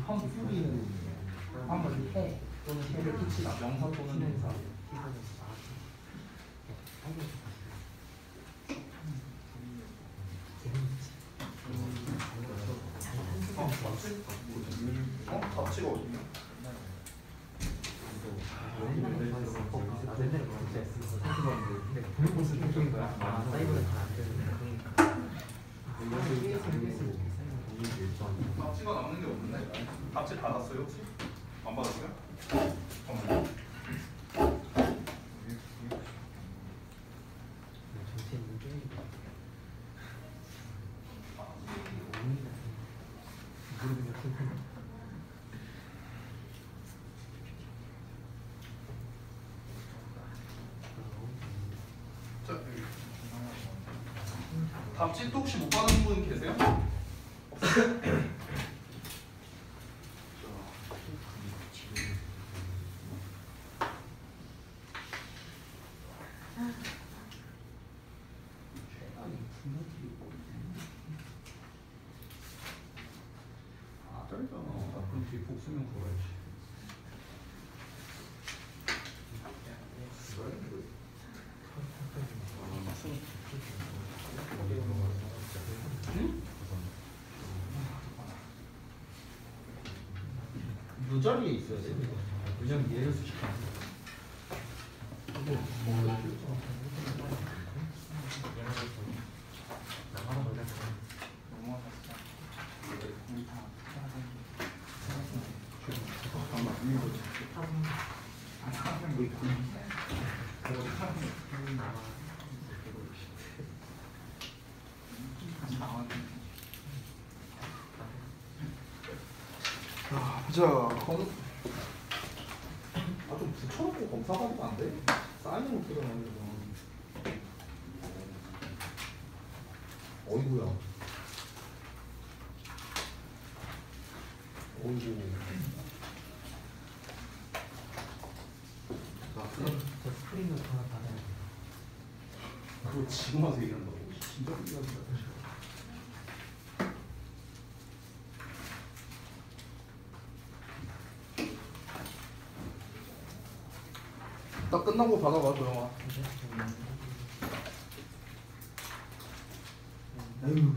함수리는 함은 해 또는 해를 끼치다. 명사 또는 동사. 답지가 어딨냐? 답지가 남는 게 없는데? 답지 받았어요 혹시? 안 받았어요? 잠깐만요. 자, 답지 또 혹시 못 받은 분 계세요? 없어요? 그럼 뒤에 복수명 걸어야지. 이 자리에 있어야 돼. 그냥 얘를 수식하는 거. 자, 좀 붙여놓고 검사하기도 안 돼? 사인을 못 들어가는 거. 어이구야. 어이구. 저 스크린도 하나 받아야 돼. 그거 지금 와서 얘기한다고? 진짜 얘기한다. 딱 끝나고 받아봐, 조영아. 에휴, 맨날.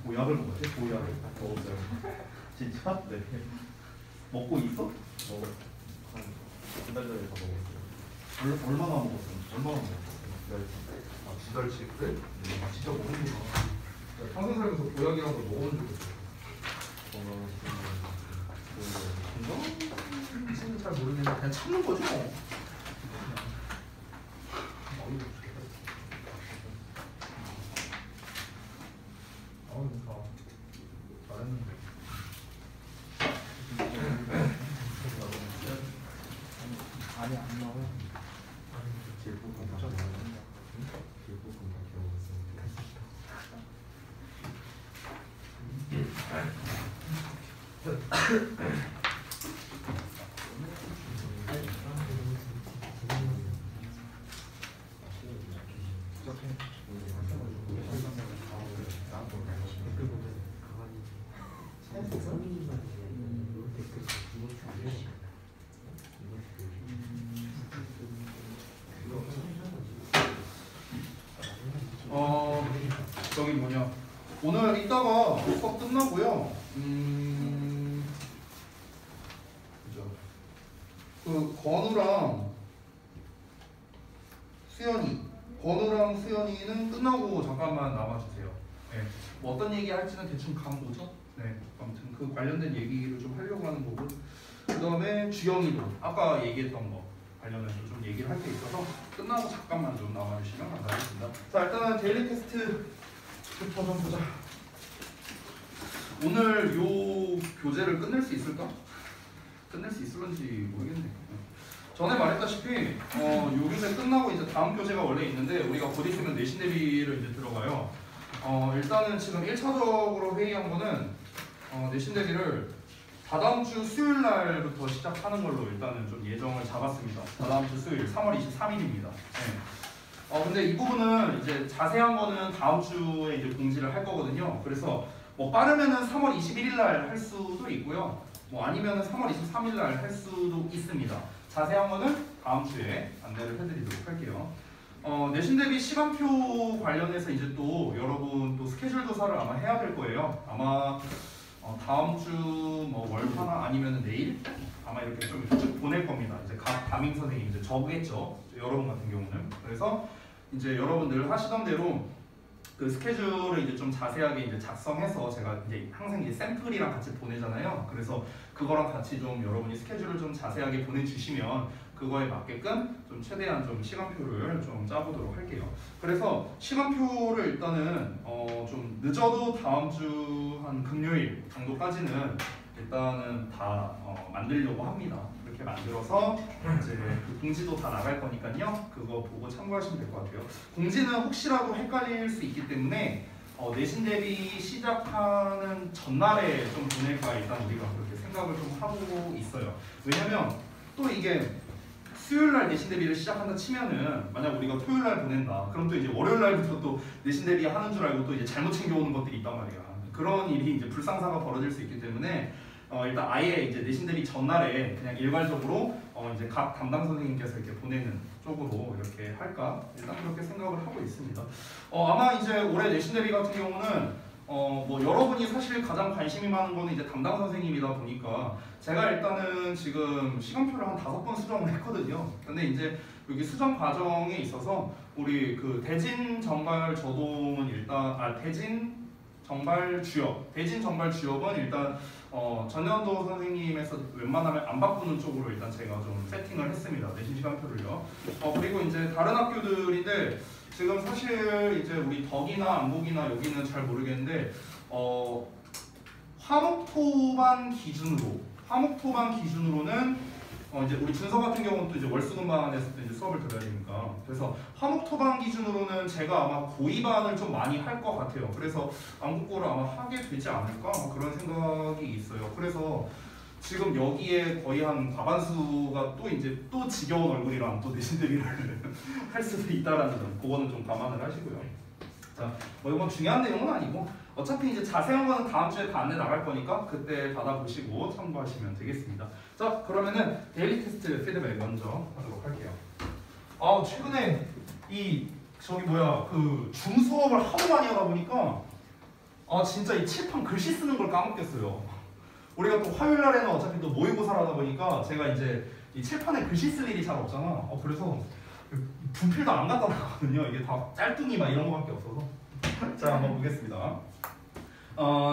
보약을 먹어야 돼? 보약을 먹었어요. 진짜? 네. 먹고 있어? 먹었어. 한 달 전에 다 먹었어요. 얼마나 먹었어요? 얼마나 먹었어요? 두 달치? 그래? 아, 진짜 먹는구나. 평생 살면서 보약이란 걸 먹어본 적이 없어요. 건강은 잘 모르겠는데 그냥 참는 거죠. 잘했는데. 아니 안 나와요. 제일 부분 다 제일 부분 다 저기 뭐냐, 오늘 이따가 수업 끝나고요. 그죠? 그 건우랑 수연이는 끝나고 잠깐만 남아주세요. 네. 뭐 어떤 얘기 할지는 대충 감 오죠? 네. 아무튼 그 관련된 얘기를 좀 하려고 하는 거고, 그 다음에 주영이도 아까 얘기했던 거 관련해서 좀 얘기를 할 게 있어서 끝나고 잠깐만 좀 남아주시면 감사하겠습니다. 자, 일단 데일리 테스트부터 좀 보자. 오늘 요 교재를 끝낼 수 있을까? 끝낼 수 있을런지 모르겠네. 전에 말했다시피 요 교재 끝나고 이제 다음 교재가 원래 있는데 우리가 곧 있으면 내신 대비를 이제 들어가요. 일단은 지금 1차적으로 회의한 거는 내신 대비를 다다음 주 수요일 날부터 시작하는 걸로 일단은 좀 예정을 잡았습니다. 다다음 주 수요일 3월 23일입니다. 네. 근데 이 부분은 이제 자세한 거는 다음 주에 이제 공지를 할 거거든요. 그래서 뭐 빠르면은 3월 21일 날 할 수도 있고요. 뭐 아니면은 3월 23일 날 할 수도 있습니다. 자세한 거는 다음 주에 안내를 해드리도록 할게요. 내신 대비 시간표 관련해서 이제 또 여러분 또 스케줄 조사를 아마 해야 될 거예요. 아마 다음 주 뭐 월화나 아니면 내일 아마 이렇게 좀 쭉 보낼 겁니다. 이제 각 담임 선생님 이제 저겠죠. 여러분 같은 경우는. 그래서 이제 여러분들 하시던 대로 그 스케줄을 이제 좀 자세하게 이제 작성해서 제가 이제 항상 이제 샘플이랑 같이 보내잖아요. 그래서 그거랑 같이 좀 여러분이 스케줄을 좀 자세하게 보내주시면 그거에 맞게끔 좀 최대한 좀 시간표를 좀 짜보도록 할게요. 그래서 시간표를 일단은 좀 늦어도 다음 주 한 금요일 정도까지는 일단은 다 만들려고 합니다. 이렇게 만들어서 이제 그 공지도 다 나갈 거니까요. 그거 보고 참고하시면 될 것 같아요. 공지는 혹시라도 헷갈릴 수 있기 때문에 내신 대비 시작하는 전날에 좀 보낼까 일단 우리가 그렇게 생각을 좀 하고 있어요. 왜냐면 또 이게 수요일 날 내신 대비를 시작한다 치면은 만약 우리가 토요일 날 보낸다. 그럼 또 이제 월요일 날부터 또 내신 대비 하는 줄 알고 또 이제 잘못 챙겨오는 것들이 있단 말이야. 그런 일이 이제 불상사가 벌어질 수 있기 때문에 일단 아예 이제 내신 대비 전날에 그냥 일괄적으로 이제 각 담당 선생님께서 이렇게 보내는 쪽으로 이렇게 할까 일단 그렇게 생각을 하고 있습니다. 아마 이제 올해 내신 대비 같은 경우는 뭐 여러분이 사실 가장 관심이 많은 거는 이제 담당 선생님이다 보니까 제가 일단은 지금 시간표를 한 5번 수정을 했거든요. 근데 이제 여기 수정 과정에 있어서 우리 그 대진 정발 저동은 일단 대진 정발 주역은 일단 전현도 선생님에서 웬만하면 안 바꾸는 쪽으로 일단 제가 좀 세팅을 했습니다. 내신 시간표를요. 그리고 이제 다른 학교들인데 지금 사실 이제 우리 덕이나 안국이나 여기는 잘 모르겠는데 화목토반 기준으로는 이제 우리 준서 같은 경우는 또 이제 월수금반에서 또 이제 수업을 들어야 되니까 그래서 화목토반 기준으로는 제가 아마 고이반을 좀 많이 할 것 같아요. 그래서 안국고를 아마 하게 되지 않을까 그런 생각이 있어요. 그래서 지금 여기에 거의 한 과반수가 또 이제 또 지겨운 얼굴이랑 또 내신 대비를 할 수도 있다라는 점 그거는 좀 감안을 하시고요. 자, 뭐 이건 중요한 내용은 아니고 어차피 이제 자세한 거는 다음 주에 다 안내 나갈 거니까 그때 받아보시고 참고하시면 되겠습니다. 자, 그러면은 데일리 테스트 피드백 먼저 하도록 할게요. 최근에 그 줌 수업을 하도 많이 하다 보니까 진짜 이 칠판 글씨 쓰는 걸 까먹겠어요. 우리가 또 화요일 날에는 어차피 또 모의고사를 하다 보니까 제가 이제 이 칠판에 글씨 쓸 일이 잘 없잖아. 그래서 분필도 안 갖다 놨거든요. 이게 다 짤뚱이 막 이런 거밖에 없어서. 자, 한번 보겠습니다.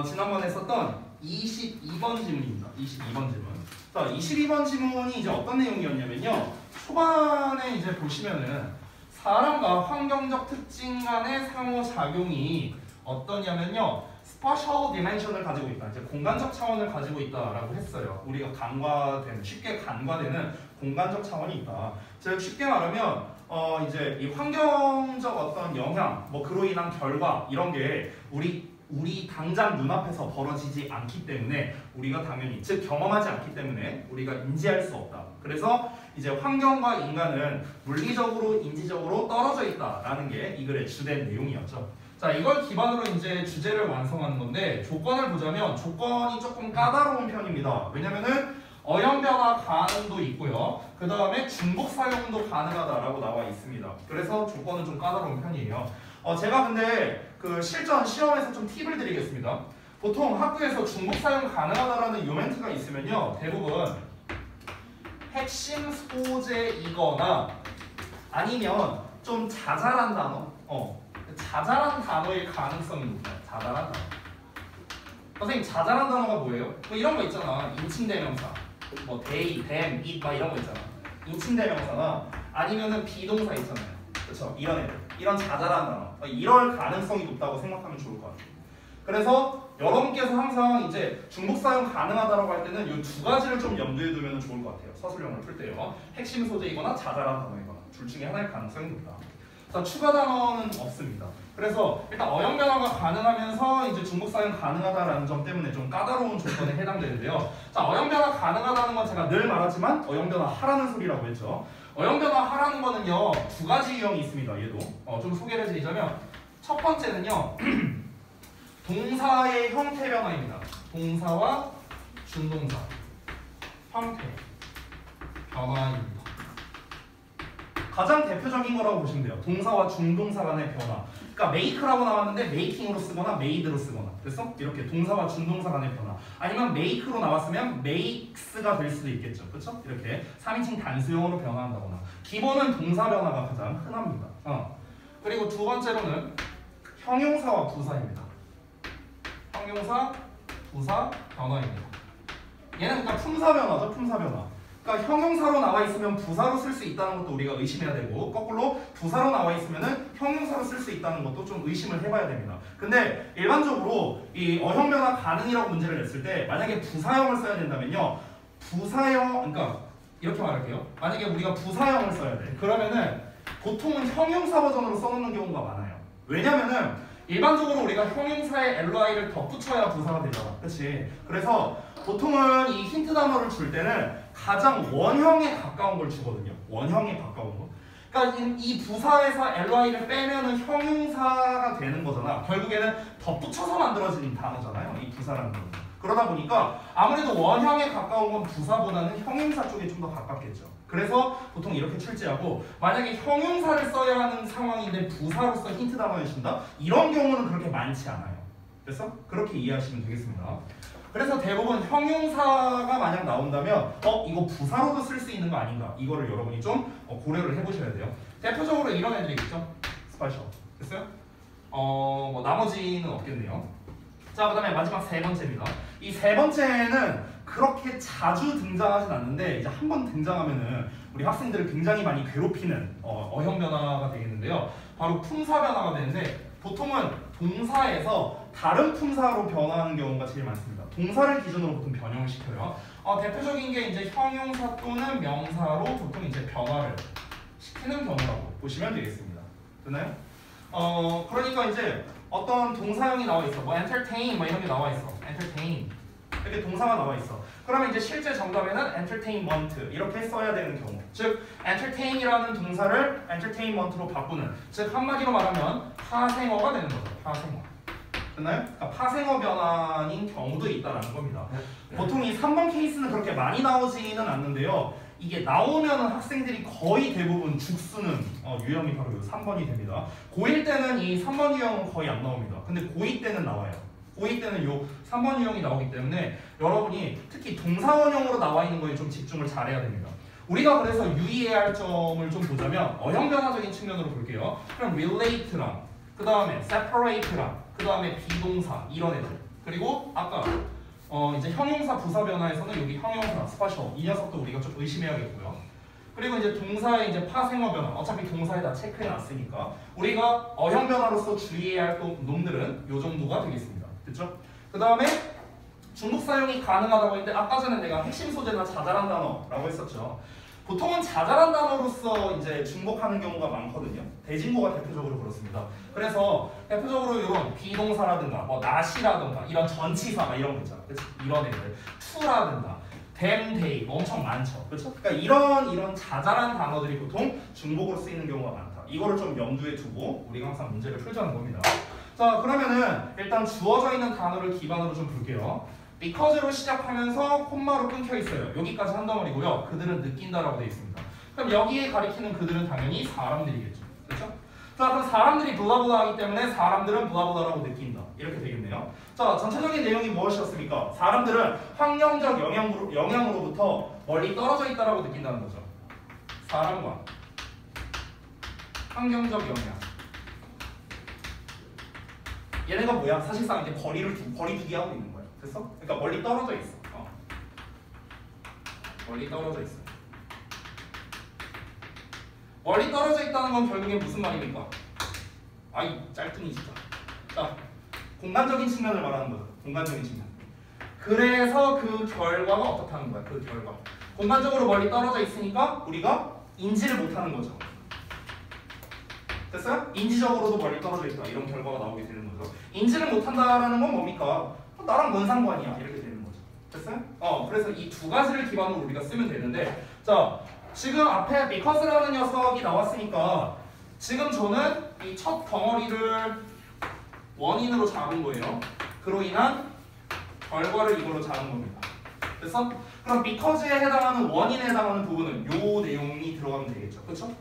지난번에 했었던 22번 지문입니다. 22번 지문. 자, 22번 지문이 이제 어떤 내용이었냐면요. 초반에 이제 보시면은 사람과 환경적 특징 간의 상호작용이 어떠냐면요. 스파셜 디멘션을 가지고 있다. 이제 공간적 차원을 가지고 있다라고 했어요. 우리가 쉽게 간과되는 공간적 차원이 있다. 즉 쉽게 말하면 이제 이 환경적 어떤 영향, 뭐 그로 인한 결과 이런 게 우리 당장 눈앞에서 벌어지지 않기 때문에 우리가 당연히 즉 경험하지 않기 때문에 우리가 인지할 수 없다. 그래서 이제 환경과 인간은 물리적으로 인지적으로 떨어져 있다라는 게 이 글의 주된 내용이었죠. 자, 이걸 기반으로 이제 주제를 완성하는 건데 조건을 보자면 조건이 조금 까다로운 편입니다. 왜냐면은 어형 변화 가능도 있고요. 그 다음에 중복 사용도 가능하다라고 나와 있습니다. 그래서 조건은 좀 까다로운 편이에요. 제가 근데 그 실전 시험에서 좀 팁을 드리겠습니다. 보통 학교에서 중복 사용 가능하다라는 요 멘트가 있으면요. 대부분 핵심 소재이거나 아니면 좀 자잘한 단어, 자잘한 단어일 가능성이 높아요. 자잘한 단어. 선생님, 자잘한 단어가 뭐예요? 뭐 이런 거 있잖아. 인칭대명사, 뭐 they, them, it 막 이런 거 있잖아. 인칭대명사나 아니면은 비동사 있잖아요. 그렇죠? 이런 애들, 이런 자잘한 단어, 이럴 가능성이 높다고 생각하면 좋을 것 같아요. 그래서 여러분께서 항상 이제 중복 사용 가능하다라고 할 때는 이 두 가지를 좀 염두에 두면 좋을 것 같아요. 서술형을 풀 때요. 핵심 소재이거나 자잘한 단어이거나 둘 중에 하나일 가능성이 높다. 자, 추가 단어는 없습니다. 그래서 일단 어형 변화가 가능하면서 이제 중복 사용 가능하다라는 점 때문에 좀 까다로운 조건에 해당되는데요. 자, 어형 변화 가능하다는 건 제가 늘 말하지만 어형 변화 하라는 소리라고 했죠. 어형 변화 하라는 거는요 두 가지 유형이 있습니다. 얘도 좀 소개를 해드리자면 첫 번째는요 동사의 형태 변화입니다. 동사와 준동사 형태 변화입니다. 가장 대표적인 거라고 보시면 돼요. 동사와 준동사 간의 변화. 그러니까 make라고 나왔는데 making으로 쓰거나 made로 쓰거나. 그래서 이렇게 동사와 준동사 간의 변화. 아니면 make로 나왔으면 makes가 될 수도 있겠죠. 그렇죠? 이렇게 3인칭 단수형으로 변화한다거나. 기본은 동사 변화가 가장 흔합니다. 그리고 두 번째로는 형용사와 부사입니다. 형용사, 부사 변화입니다. 얘는 그러니까 품사 변화죠. 품사 변화. 그러니까 형용사로 나와 있으면 부사로 쓸 수 있다는 것도 우리가 의심해야 되고 거꾸로 부사로 나와 있으면은 형용사로 쓸 수 있다는 것도 좀 의심을 해봐야 됩니다. 근데 일반적으로 이 어형 변화 가능이라고 문제를 냈을 때 만약에 부사형을 써야 된다면요 부사형 그러니까 이렇게 말할게요. 만약에 우리가 부사형을 써야 돼. 그러면은 보통은 형용사 버전으로 써놓는 경우가 많아요. 왜냐면은 일반적으로 우리가 형용사에 li를 덧붙여야 부사가 되잖아. 그렇지? 그래서 보통은 이 힌트 단어를 줄 때는 가장 원형에 가까운 걸 주거든요. 원형에 가까운 거. 그러니까 이 부사에서 li를 빼면은 형용사가 되는 거잖아. 결국에는 덧붙여서 만들어진 단어잖아요. 이 부사라는 건. 그러다 보니까 아무래도 원형에 가까운 건 부사보다는 형용사 쪽에 좀 더 가깝겠죠. 그래서 보통 이렇게 출제하고 만약에 형용사를 써야 하는 상황인데 부사로서 힌트 단어를 준다? 이런 경우는 그렇게 많지 않아요. 그래서 그렇게 이해하시면 되겠습니다. 그래서 대부분 형용사가 만약 나온다면 이거 부사로도 쓸 수 있는 거 아닌가 이거를 여러분이 좀 고려를 해보셔야 돼요. 대표적으로 이런 애들이 있죠. 스파셜 됐어요? 뭐 나머지는 없겠네요. 자, 그 다음에 마지막 세 번째입니다. 이 세 번째는 그렇게 자주 등장하진 않는데 이제 한 번 등장하면은 우리 학생들을 굉장히 많이 괴롭히는 어형 변화가 되겠는데요. 바로 품사 변화가 되는데 보통은 동사에서 다른 품사로 변화하는 경우가 제일 많습니다. 동사를 기준으로 보통 변형을 시켜요. 대표적인 게 이제 형용사 또는 명사로 보통 이제 변화를 시키는 경우라고 보시면 되겠습니다. 됐나요? 그러니까 이제 어떤 동사형이 나와 있어. 뭐 entertain 뭐 이런 게 나와 있어. entertain 이렇게 동사가 나와 있어. 그러면 이제 실제 정답에는 entertainment 이렇게 써야 되는 경우. 즉 entertain이라는 동사를 entertainment로 바꾸는. 즉 한마디로 말하면 파생어가 되는 거죠. 파생어. 됐나요? 그러니까 파생어 변환인 경우도 있다라는 겁니다. 보통 이 3번 케이스는 그렇게 많이 나오지는 않는데요. 이게 나오면 학생들이 거의 대부분 죽쓰는 유형이 바로 이 3번이 됩니다. 고1 때는 이 3번 유형은 거의 안 나옵니다. 근데 고2 때는 나와요. 고2 때는 이 3번 유형이 나오기 때문에 여러분이 특히 동사원형으로 나와 있는 거에 좀 집중을 잘해야 됩니다. 우리가 그래서 유의해야 할 점을 좀 보자면 어형 변화적인 측면으로 볼게요. 그럼 relate랑 그 다음에 separate랑 그 다음에 비동사 이런 애들 그리고 아까 이제 형용사 부사 변화에서는 여기 형용사 스파셜 이 녀석도 우리가 좀 의심해야겠고요. 그리고 이제 동사의 이제 파생어 변화 어차피 동사에다 체크해놨으니까 우리가 어형 변화로서 주의해야 할 놈들은 이 정도가 되겠습니다. 됐죠? 그 다음에 중복 사용이 가능하다고 했는데 아까 전에 내가 핵심 소재나 자잘한 단어라고 했었죠. 보통은 자잘한 단어로서 이제 중복하는 경우가 많거든요. 대진고가 대표적으로 그렇습니다. 그래서 대표적으로 이런 비동사라든가 뭐 not이라든가 이런 전치사 이런 거 있잖아. 그치? 이런 애들 to라든가 them, they 엄청 많죠. 그렇죠? 그러니까 이런 자잘한 단어들이 보통 중복으로 쓰이는 경우가 많다. 이거를 좀 염두에 두고 우리가 항상 문제를 풀자는 겁니다. 자, 그러면은 일단 주어져 있는 단어를 기반으로 좀 볼게요. because로 시작하면서 콤마로 끊겨 있어요. 여기까지 한 덩어리고요. 그들은 느낀다라고 되어 있습니다. 그럼 여기에 가리키는 그들은 당연히 사람들이겠죠. 그렇죠? 자, 그럼 사람들이 블라블라 하기 때문에 사람들은 블라블라라고 느낀다. 이렇게 되겠네요. 자, 전체적인 내용이 무엇이었습니까? 사람들은 환경적 영향으로부터 멀리 떨어져 있다라고 느낀다는 거죠. 사람과 환경적 영향. 얘네가 뭐야? 사실상 이제 거리 두기 하고 있는 거야. 됐어? 그러니까 멀리 떨어져 있어. 멀리 떨어져 있어. 멀리 떨어져 있다는 건 결국엔 무슨 말입니까? 아이 짤뚱이 진짜. 자, 공간적인 측면을 말하는 거죠. 공간적인 측면. 그래서 그 결과가 어떻다는 거야. 그 결과. 공간적으로 멀리 떨어져 있으니까 우리가 인지를 못하는 거죠. 됐어요? 인지적으로도 멀리 떨어져 있다. 이런 결과가 나오게 되는 거죠. 인지를 못한다라는 건 뭡니까? 나랑 뭔 상관이야. 이렇게 되는 거죠. 됐어요? 그래서 이 두 가지를 기반으로 우리가 쓰면 되는데, 자, 지금 앞에 because라는 녀석이 나왔으니까 지금 저는 이 첫 덩어리를 원인으로 잡은 거예요. 그로 인한 결과를 이걸로 잡은 겁니다. 됐어? 그럼 because에 해당하는 원인에 해당하는 부분은 요 내용이 들어가면 되겠죠. 그렇죠?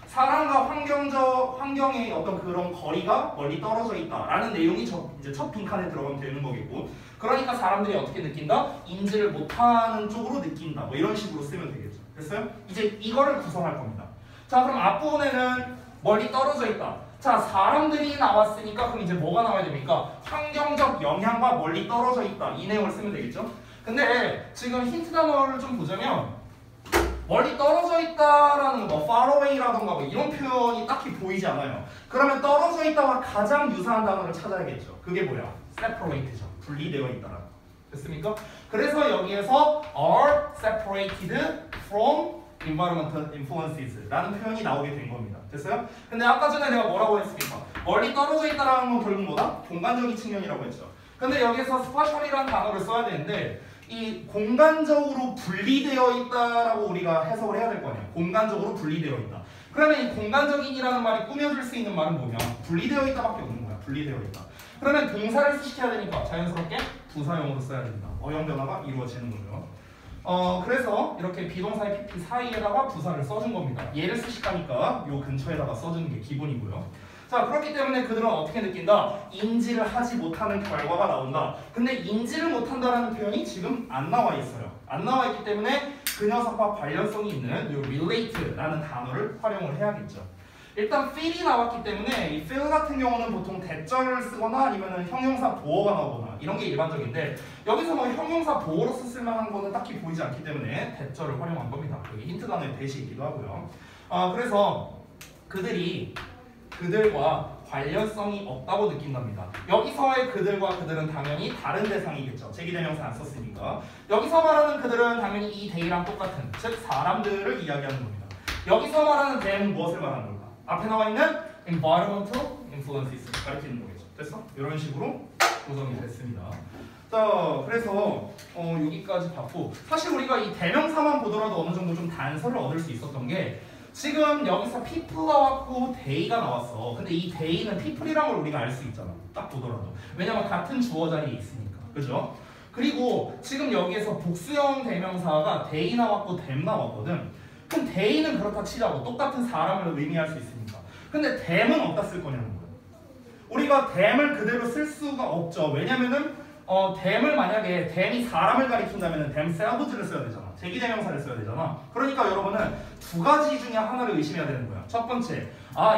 사람과 환경의 어떤 그런 거리가 멀리 떨어져 있다라는 내용이 이제 첫 빈칸에 들어가면 되는 거겠고, 그러니까 사람들이 어떻게 느낀다? 인지를 못하는 쪽으로 느낀다. 뭐 이런 식으로 쓰면 되겠죠. 됐어요? 이제 이거를 구성할 겁니다. 자, 그럼 앞부분에는 멀리 떨어져 있다. 자, 사람들이 나왔으니까 그럼 이제 뭐가 나와야 됩니까? 환경적 영향과 멀리 떨어져 있다. 이 내용을 쓰면 되겠죠? 근데 지금 힌트 단어를 좀 보자면 멀리 떨어져 있다라는 거, far away라던가 뭐 이런 표현이 딱히 보이지 않아요. 그러면 떨어져 있다와 가장 유사한 단어를 찾아야겠죠. 그게 뭐야? separate죠. 분리되어 있다라는 거. 됐습니까? 그래서 여기에서 are separated from environmental influences 라는 표현이 나오게 된 겁니다. 됐어요? 근데 아까 전에 내가 뭐라고 했습니까? 멀리 떨어져 있다라는 건 결국 뭐다? 공간적인 측면이라고 했죠. 근데 여기서 spatial이라는 단어를 써야 되는데 이 공간적으로 분리되어 있다라고 우리가 해석을 해야 될 거 아니에요. 공간적으로 분리되어 있다. 그러면 이 공간적인이라는 말이 꾸며줄 수 있는 말은 뭐냐? 분리되어 있다밖에 없는 거야. 분리되어 있다. 그러면 동사를 수식해야 되니까 자연스럽게 부사용으로 써야 된다. 어형 변화가 이루어지는 거죠. 그래서 이렇게 비동사의 PP 사이에다가 부사를 써준 겁니다. 얘를 수식하니까 요 근처에다가 써주는 게 기본이고요. 자, 그렇기 때문에 그들은 어떻게 느낀다? 인지를 하지 못하는 결과가 나온다. 근데 인지를 못한다라는 표현이 지금 안 나와 있어요. 안 나와 있기 때문에 그 녀석과 관련성이 있는 이 relate라는 단어를 활용을 해야겠죠. 일단 feel이 나왔기 때문에 이 feel 같은 경우는 보통 대절을 쓰거나 아니면 형용사 보어가 나오거나 이런 게 일반적인데, 여기서 뭐 형용사 보어로서 쓸만한 거는 딱히 보이지 않기 때문에 대절을 활용한 겁니다. 여기 힌트 단어의 대시이기도 하고요. 그래서 그들과 관련성이 없다고 느낀답니다. 여기서의 그들과 그들은 당연히 다른 대상이겠죠. 제기대명사 안 썼으니까. 여기서 말하는 그들은 당연히 이 they랑 똑같은, 즉 사람들을 이야기하는 겁니다. 여기서 말하는 they는 무엇을 말하는 걸까? 앞에 나와 있는 environmental influences 가리키는 거겠죠. 됐어? 이런 식으로 구성이 됐습니다. 자, 그래서 여기까지 봤고, 사실 우리가 이 대명사만 보더라도 어느 정도 좀 단서를 얻을 수 있었던 게, 지금 여기서 people가 왔고 they가 나왔어. 근데 이 they는 people이란 걸 우리가 알 수 있잖아. 딱 보더라도. 왜냐면 같은 주어 자리에 있으니까. 그죠? 그리고 지금 여기에서 복수형 대명사가 they 나왔고 them 나왔거든. 그럼 they는 그렇다 치자고 똑같은 사람을 의미할 수 있으니까. 근데 them은 어디다 쓸 거냐는 거야. 우리가 them을 그대로 쓸 수가 없죠. 왜냐면은 them을 만약에 them이 사람을 가리킨다면 themselves를 써야 되잖아. 제기대명사를 써야 되잖아. 그러니까 여러분은 두 가지 중에 하나를 의심해야 되는 거야. 첫 번째,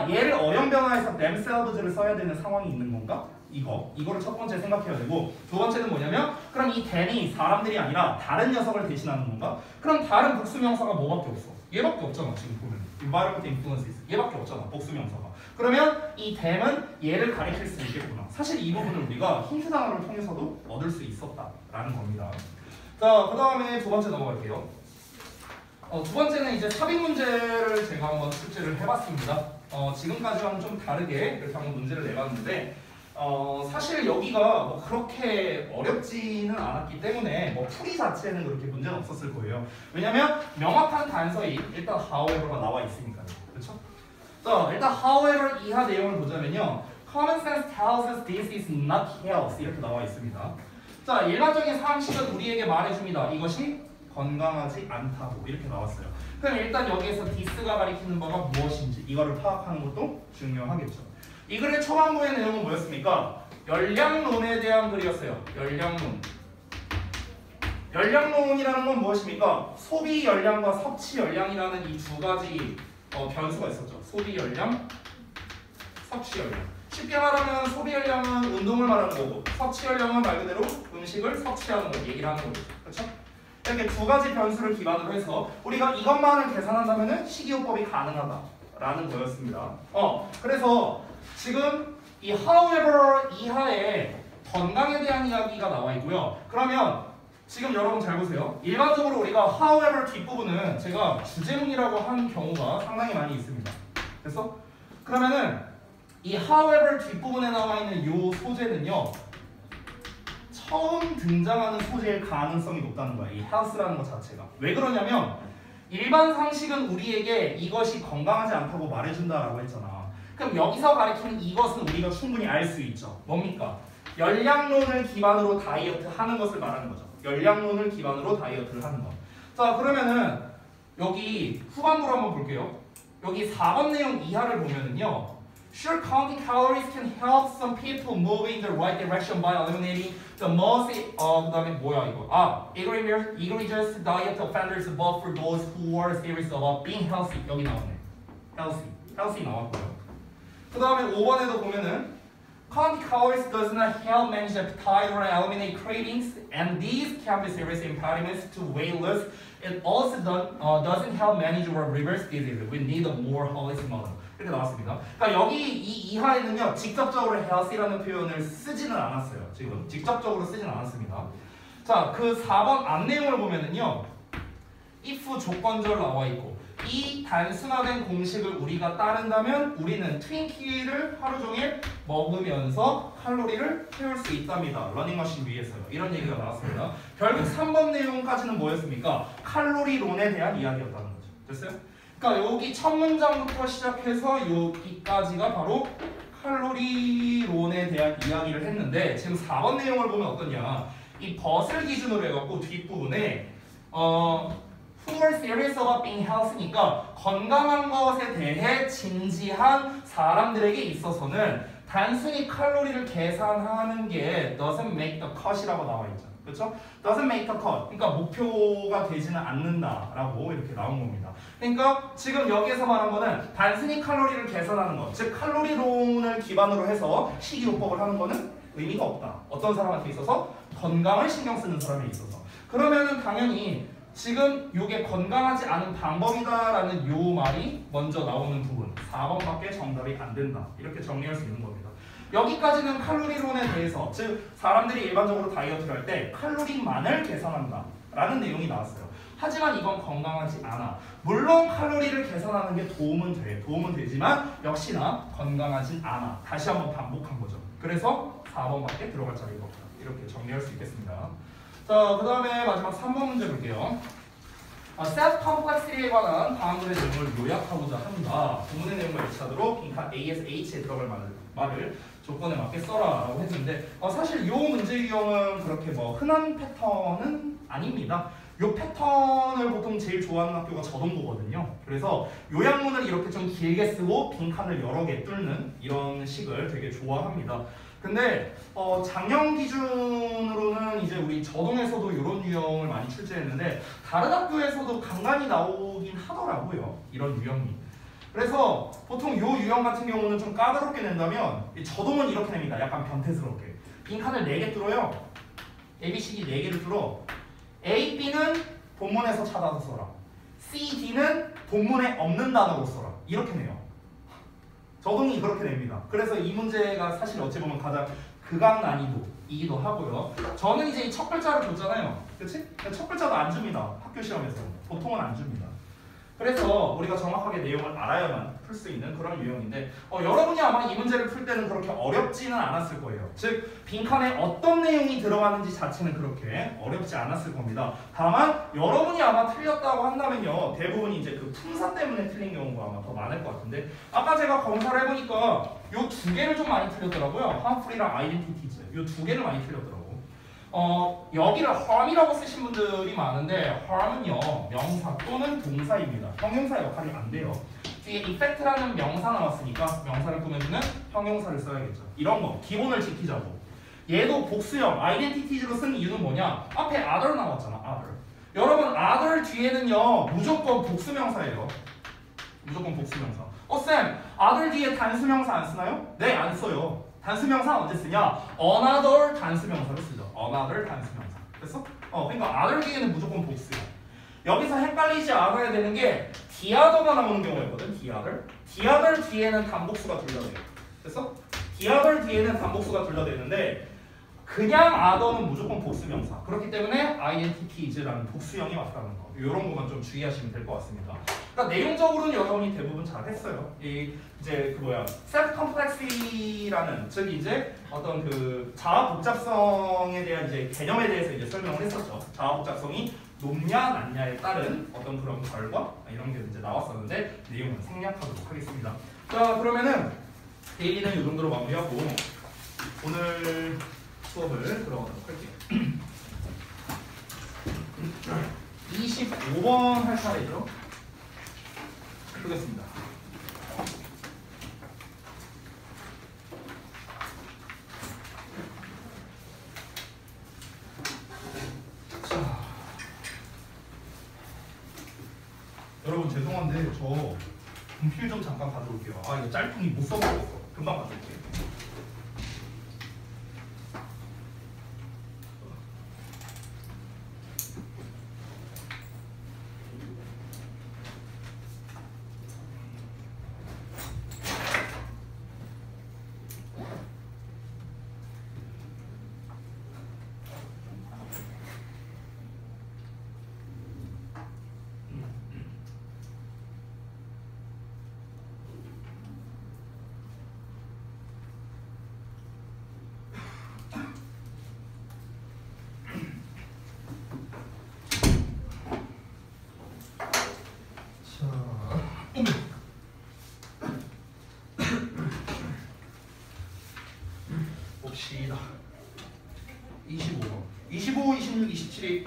얘를 어형 변화해서 themselves를 써야 되는 상황이 있는 건가? 이거를 첫 번째 생각해야 되고, 두 번째는 뭐냐면, 그럼 이 them이 사람들이 아니라 다른 녀석을 대신하는 건가? 그럼 다른 복수명사가 뭐밖에 없어? 얘밖에 없잖아. 지금 보면 environmental influences 얘밖에 없잖아. 복수명사가. 그러면 이 them은 얘를 가리킬 수 있겠구나. 사실 이 부분을 우리가 힌트 단어를 통해서도 얻을 수 있었다라는 겁니다. 자, 그 다음에 두 번째 넘어갈게요. 두 번째는 이제 삽입 문제를 제가 한번 출제를 해봤습니다. 지금까지와는 좀 다르게 이렇게 한번 문제를 내봤는데, 사실 여기가 뭐 그렇게 어렵지는 않았기 때문에 뭐 풀이 자체는 그렇게 문제는 없었을 거예요. 왜냐면 명확한 단서인 일단 however가 나와 있으니까요. 그렇죠? 자, 일단 however 이하 내용을 보자면요. Common sense tells us this is not health 이렇게 나와 있습니다. 자, 일반적인 상식은 우리에게 말해줍니다. 이것이 건강하지 않다고 이렇게 나왔어요. 그럼 일단 여기에서 this가 가리키는 바가 무엇인지 이거를 파악하는 것도 중요하겠죠. 이 글의 초반부의 내용은 뭐였습니까? 열량론에 대한 글이었어요. 열량론. 열량론이라는 건 무엇입니까? 소비 열량과 섭취 열량이라는 이 두 가지 변수가 있었죠. 소비 열량, 섭취 열량. 쉽게 말하면 소비 열량은 운동을 말하는 거고, 섭취 열량은 말 그대로 음식을 섭취하는 거, 얘기를 하는 거죠. 그렇죠? 이렇게 두 가지 변수를 기반으로 해서 우리가 이것만을 계산한다면 식이요법이 가능하다라는 거였습니다. 그래서 지금 이 however 이하에 건강에 대한 이야기가 나와 있고요. 그러면 지금 여러분 잘 보세요. 일반적으로 우리가 however 뒷부분은 제가 주제문이라고 한 경우가 상당히 많이 있습니다. 됐어? 그러면은 이 however 뒷부분에 나와 있는 이 소재는요. 처음 등장하는 소재일 가능성이 높다는 거야. 이 health라는 것 자체가. 왜 그러냐면 일반 상식은 우리에게 이것이 건강하지 않다고 말해준다라고 했잖아. 그럼 여기서 가리키는 이것은 우리가 충분히 알 수 있죠. 뭡니까? 열량론을 기반으로 다이어트 하는 것을 말하는 거죠. 열량론을 기반으로 다이어트를 하는 것. 자, 그러면은 여기 후반부로 한번 볼게요. 여기 4번 내용 이하를 보면은요. Sure, counting calories can help some people move in the right direction by eliminating the most 그다음에 뭐야 이거? egregious diet offenders, but for those who are serious about being healthy 여기 나오네. healthy 나왔고요. 그 다음에 5번에도 보면은 counting calories does not help manage appetite or eliminate cravings, and these can be serious impediments to weight loss. It also doesn't help manage or reverse disease. We need a more holistic model. 이렇게 나왔습니다. 그러니까 여기 이 이하에는요 직접적으로 healthy라는 표현을 쓰지는 않았어요. 지금 직접적으로 쓰지는 않았습니다. 자, 그 4번 앞 내용을 보면은요 if 조건절 나와 있고 이 단순화된 공식을 우리가 따른다면 우리는 트윈키를 하루 종일 먹으면서 칼로리를 태울 수 있답니다. 러닝머신 위에서요. 이런 얘기가 나왔습니다. 결국 3번 내용까지는 뭐였습니까? 칼로리론에 대한 이야기였다는 거죠. 됐어요? 그러니까 여기 첫 문장부터 시작해서 여기까지가 바로 칼로리론에 대한 이야기를 했는데 지금 4번 내용을 보면 어떠냐? 이 벗을 기준으로 해갖고 뒷부분에 who are serious about being healthy니까 건강한 것에 대해 진지한 사람들에게 있어서는 단순히 칼로리를 계산하는 게 doesn't make the cut이라고 나와 있죠. 그렇죠? doesn't make the cut. 그러니까 목표가 되지는 않는다라고 이렇게 나온 겁니다. 그러니까 지금 여기에서 말한 거는 단순히 칼로리를 계산하는 것, 즉 칼로리론을 기반으로 해서 식이요법을 하는 거는 의미가 없다. 어떤 사람한테 있어서 건강을 신경 쓰는 사람에 있어서. 그러면은 당연히 지금 이게 건강하지 않은 방법이다라는 요 말이 먼저 나오는 부분 4번밖에 정답이 안 된다. 이렇게 정리할 수 있는 겁니다. 여기까지는 칼로리론에 대해서 즉 사람들이 일반적으로 다이어트를 할 때 칼로리만을 계산한다 라는 내용이 나왔어요. 하지만 이건 건강하지 않아. 물론 칼로리를 계산하는 게 도움은 되지만 역시나 건강하진 않아. 다시 한번 반복한 거죠. 그래서 4번밖에 들어갈 자리가 없다. 이렇게 정리할 수 있겠습니다. 자, 그 다음에 마지막 3번 문제 볼게요. Self complexity에 관한 다음의 내용을 요약하고자 합니다. 본문의 내용을 일치하도록 빈칸 A에서 H에 들어갈 말을 조건에 맞게 써라라고 했는데 사실 이 문제 유형은 그렇게 뭐 흔한 패턴은 아닙니다. 이 패턴을 보통 제일 좋아하는 학교가 저동고거든요. 그래서 요약문을 이렇게 좀 길게 쓰고 빈칸을 여러 개 뚫는 이런 식을 되게 좋아합니다. 근데 작년 기준으로는 이제 우리 저동에서도 이런 유형을 많이 출제했는데 다른 학교에서도 간간히 나오긴 하더라고요. 이런 유형이. 그래서 보통 이 유형 같은 경우는 좀 까다롭게 낸다면 저동은 이렇게 냅니다. 약간 변태스럽게. 빈칸을 4개 뚫어요. ABCD 4개를 뚫어. A, B는 본문에서 찾아서 써라. C, D는 본문에 없는 단어로 써라. 이렇게 내요. 저동이 그렇게 냅니다. 그래서 이 문제가 사실 어찌 보면 가장 극악 난이도이기도 하고요. 저는 이제 이 첫 글자를 줬잖아요. 그치? 첫 글자도 안 줍니다. 학교 시험에서. 보통은 안 줍니다. 그래서 우리가 정확하게 내용을 알아야만 풀 수 있는 그런 유형인데 여러분이 아마 이 문제를 풀 때는 그렇게 어렵지는 않았을 거예요. 즉 빈칸에 어떤 내용이 들어가는지 자체는 그렇게 어렵지 않았을 겁니다. 다만 여러분이 아마 틀렸다고 한다면요 대부분이 이제 그 품사 때문에 틀린 경우가 아마 더 많을 것 같은데 아까 제가 검사를 해보니까 요 2개를 좀 많이 틀렸더라고요. harmful이랑 identities 요 2개를 많이 틀렸더라고요. 여기를 harm이라고 쓰신 분들이 많은데 harm은요 명사 또는 동사입니다. 형용사 역할이 안 돼요. 뒤에 effect라는 명사 나왔으니까 명사를 꾸며주는 형용사를 써야겠죠. 이런 거 기본을 지키자고. 얘도 복수형 identities로 쓴 이유는 뭐냐? 앞에 other 나왔잖아. other. 여러분 other 뒤에는요 무조건 복수명사예요. 무조건 복수명사. 쌤 other 뒤에 단수명사 안 쓰나요? 네, 안 써요. 단수명사 언제 쓰냐? another 단수명사를 쓰죠. another 단수명사. 됐어? 그러니까 other 뒤에는 무조건 복수야. 여기서 헷갈리지 않아야 되는 게 the other가 나오는 경우가 있거든. the other. the other 뒤에는 단복수가 둘 다 돼요. 됐어? the other 뒤에는 단복수가 둘 다 되는데 그냥 other는 무조건 복수명사. 그렇기 때문에 identities라는 복수형이 왔다는 거. 이런 것만 좀 주의하시면 될 것 같습니다. 그러니까 내용적으로는 여러분이 대부분 잘 했어요. 이제 그 뭐야 self complexity라는 즉 이제 어떤 그 자아 복잡성에 대한 이제 개념에 대해서 이제 설명을 했었죠. 자아 복잡성이 높냐 낮냐에 따른 어떤 그런 결과 이런 게 이제 나왔었는데 내용은 생략하도록 하겠습니다. 자 그러면은 데일리는 이 정도로 마무리하고 오늘 수업을 들어가도록 할게요. 25번 할 차례죠. 보겠습니다. 자, 여러분 죄송한데 저 분필 좀 잠깐 가져올게요. 아 이거 짤통이 못 써먹었어. 금방 가져올게요. 봅시다. 25번. 25, 26, 27이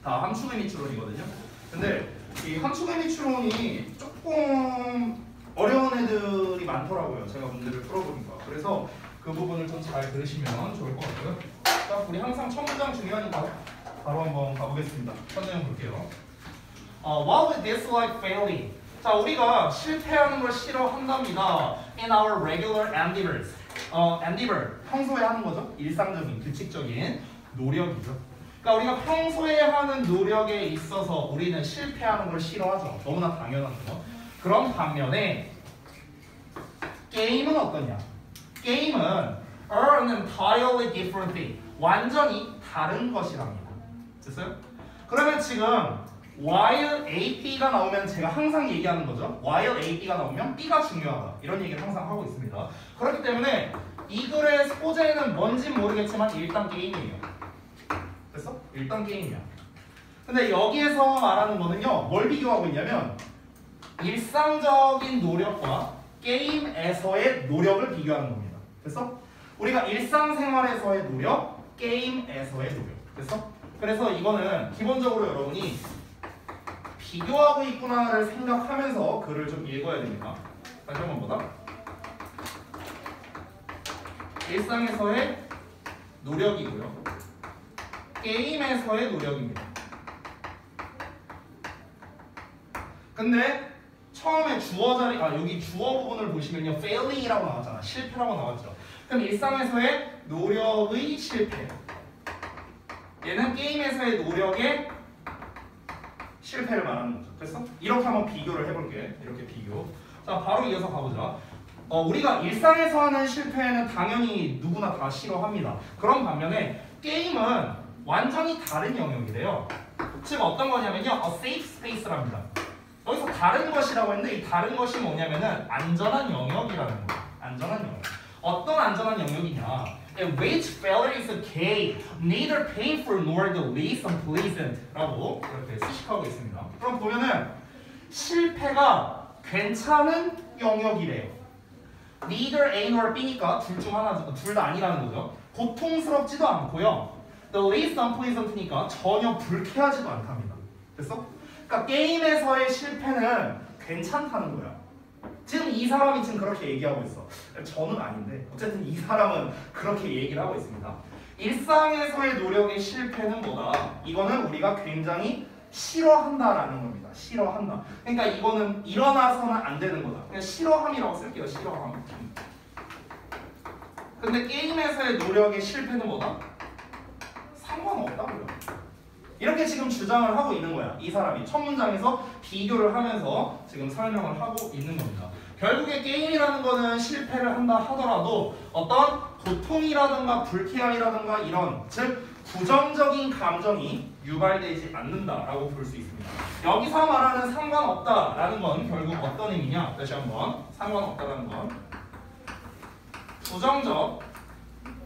다 함축의 미추론이거든요. 근데 이 함축의 미추론이 조금 어려운 애들이 많더라고요. 제가 문제를 풀어보니까. 그래서 그 부분을 좀 잘 들으시면 좋을 것 같고요. 자, 우리 항상 첫 문장 중요하니까 바로 한번 가보겠습니다. 첫 내용 볼게요. What would this like failing? 자, 우리가 실패하는 걸 싫어한답니다. In our regular endeavors. endeavor, 평소에 하는 거죠. 일상적인, 규칙적인 노력이죠. 그러니까 우리가 평소에 하는 노력에 있어서 우리는 실패하는 걸 싫어하죠. 너무나 당연한 거. 그런 반면에 게임은 어떠냐? 게임은 an entirely different thing. 완전히 다른 것이랍니다. 됐어요? 그러면 지금 while A, B가 나오면 제가 항상 얘기하는 거죠. while A, B가 나오면 B가 중요하다. 이런 얘기를 항상 하고 있습니다. 그렇기 때문에 이 글의 소재는 뭔진 모르겠지만 일단 게임이에요. 됐어? 일단 게임이야. 근데 여기에서 말하는 거는요. 뭘 비교하고 있냐면 일상적인 노력과 게임에서의 노력을 비교하는 겁니다. 됐어? 우리가 일상생활에서의 노력, 게임에서의 노력. 됐어? 그래서 이거는 기본적으로 여러분이 비교하고 있구나를 생각하면서 글을 좀 읽어야 됩니다. 다시 한번 보다. 일상에서의 노력이고요. 게임에서의 노력입니다. 근데 처음에 주어 자리, 여기 주어 부분을 보시면요. failing이라고 나왔잖아. 실패라고 나왔죠. 그럼 일상에서의 노력의 실패. 얘는 게임에서의 노력의 실패를 말하는 거죠. 됐어? 이렇게 한번 비교를 해볼게. 이렇게 비교. 자, 바로 이어서 가보자. 우리가 일상에서 하는 실패는 당연히 누구나 다 싫어합니다. 그런 반면에 게임은 완전히 다른 영역이래요. 즉 어떤 거냐면요. safe space랍니다. 여기서 다른 것이라고 했는데 이 다른 것이 뭐냐면은 안전한 영역이라는 거예요. 안전한 영역. 어떤 안전한 영역이냐? In which failure is okay, neither painful nor the least unpleasant 라고 이렇게 수식하고 있습니다. 그럼 보면은 실패가 괜찮은 영역이래요. Neither A nor B니까 둘 중 하나, 둘 다 아니라는 거죠. 고통스럽지도 않고요. The least unpleasant니까 전혀 불쾌하지도 않답니다. 됐어? 그러니까 게임에서의 실패는 괜찮다는 거야. 지금 이 사람이 지금 그렇게 얘기하고 있어. 저는 아닌데 어쨌든 이 사람은 그렇게 얘기를 하고 있습니다. 일상에서의 노력의 실패는 뭐다? 이거는 우리가 굉장히 싫어한다라는 겁니다. 싫어한다. 그러니까 이거는 일어나서는 안 되는 거다. 그냥 싫어함이라고 쓸게요. 싫어함. 근데 게임에서의 노력의 실패는 뭐다? 상관없다고요. 이렇게 지금 주장을 하고 있는 거야. 이 사람이 첫 문장에서 비교를 하면서 지금 설명을 하고 있는 겁니다. 결국에 게임이라는 거는 실패를 한다 하더라도 어떤 고통이라든가 불쾌함이라든가 이런 즉 부정적인 감정이 유발되지 않는다라고 볼 수 있습니다. 여기서 말하는 상관없다라는 건 결국 어떤 의미냐? 다시 한번 상관없다라는 건 부정적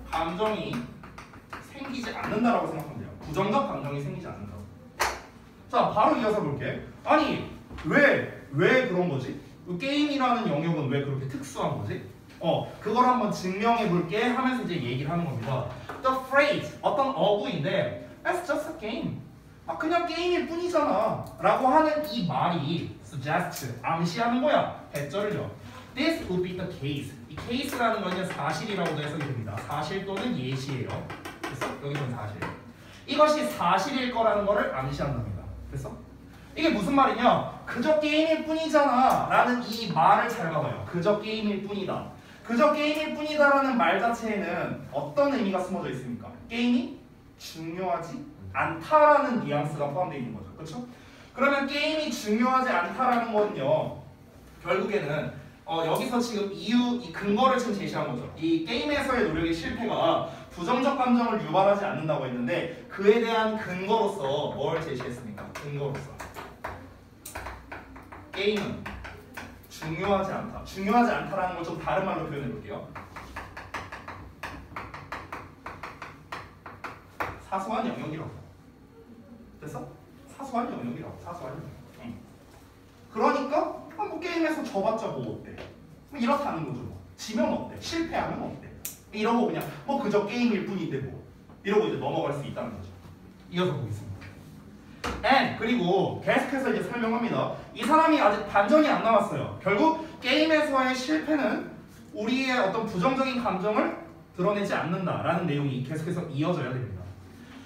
감정이 생기지 않는다라고 생각하면 돼요. 부정적 감정이 생기지 않는다고. 자, 바로 이어서 볼게. 아니 왜 그런 거지? 게임이라는 영역은 왜 그렇게 특수한 거지? 그걸 한번 증명해 볼게 하면서 이제 얘기를 하는 겁니다. The phrase, 어떤 어구인데 It's just a game. 그냥 게임일 뿐이잖아 라고 하는 이 말이 suggest, 암시하는 거야. 배절을요. This would be the case. 이 case라는 건 사실이라고도 해석이 됩니다. 사실 또는 예시예요. 됐어? 여기서는 사실. 이것이 사실일 거라는 거를 암시한답니다. 됐어? 이게 무슨 말이냐? 그저 게임일 뿐이잖아 라는 이 말을 잘 봐봐요. 그저 게임일 뿐이다. 그저 게임일 뿐이다 라는 말 자체에는 어떤 의미가 숨어져 있습니까? 게임이 중요하지 않다라는 뉘앙스가 포함되어 있는 거죠. 그렇죠? 그러면 게임이 중요하지 않다라는 건요. 결국에는 여기서 지금 이 근거를 지금 제시한 거죠. 이 게임에서의 노력의 실패가 부정적 감정을 유발하지 않는다고 했는데 그에 대한 근거로서 뭘 제시했습니까? 근거로서 게임은 중요하지 않다. 중요하지 않다라는 걸 좀 다른 말로 표현해 볼게요. 사소한 영역이라고. 됐어? 사소한 영역이라고. 사소한 영역. 그러니까 뭐 게임에서 져봤자 뭐 어때? 뭐 이렇다는 거죠. 뭐. 지면 어때? 실패하면 어때? 이러고 그냥 뭐 그저 게임일 뿐인데 뭐 이러고 이제 넘어갈 수 있다는 거죠. 이어서 보겠습니다. And 그리고 계속해서 이제 설명합니다. 이 사람이 아직 반전이 안 나왔어요. 결국 게임에서의 실패는 우리의 어떤 부정적인 감정을 드러내지 않는다라는 내용이 계속해서 이어져야 됩니다.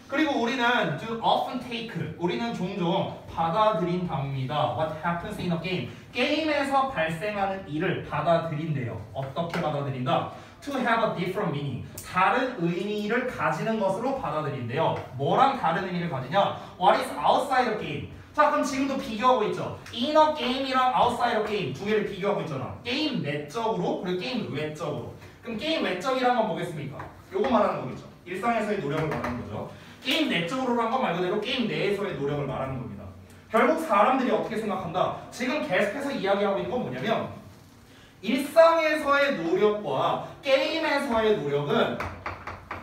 그리고 우리는 do often take, 우리는 종종 받아들인답니다. What happens in a game? 게임에서 발생하는 일을 받아들인대요. 어떻게 받아들인다? To have a different meaning. 다른 의미를 가지는 것으로 받아들인대요. 뭐랑 다른 의미를 가지냐? What is outside a game? 자, 그럼 지금도 비교하고 있죠. In a game이랑 outside a game 두 개를 비교하고 있잖아. 게임 내적으로 그리고 게임 외적으로. 그럼 게임 외적이란 건 뭐겠습니까? 요거 말하는 거겠죠. 일상에서의 노력을 말하는 거죠. 게임 내적으로란 건 말 그대로 게임 내에서의 노력을 말하는 겁니다. 결국 사람들이 어떻게 생각한다? 지금 계속해서 이야기하고 있는 건 뭐냐면 일상에서의 노력과 게임에서의 노력은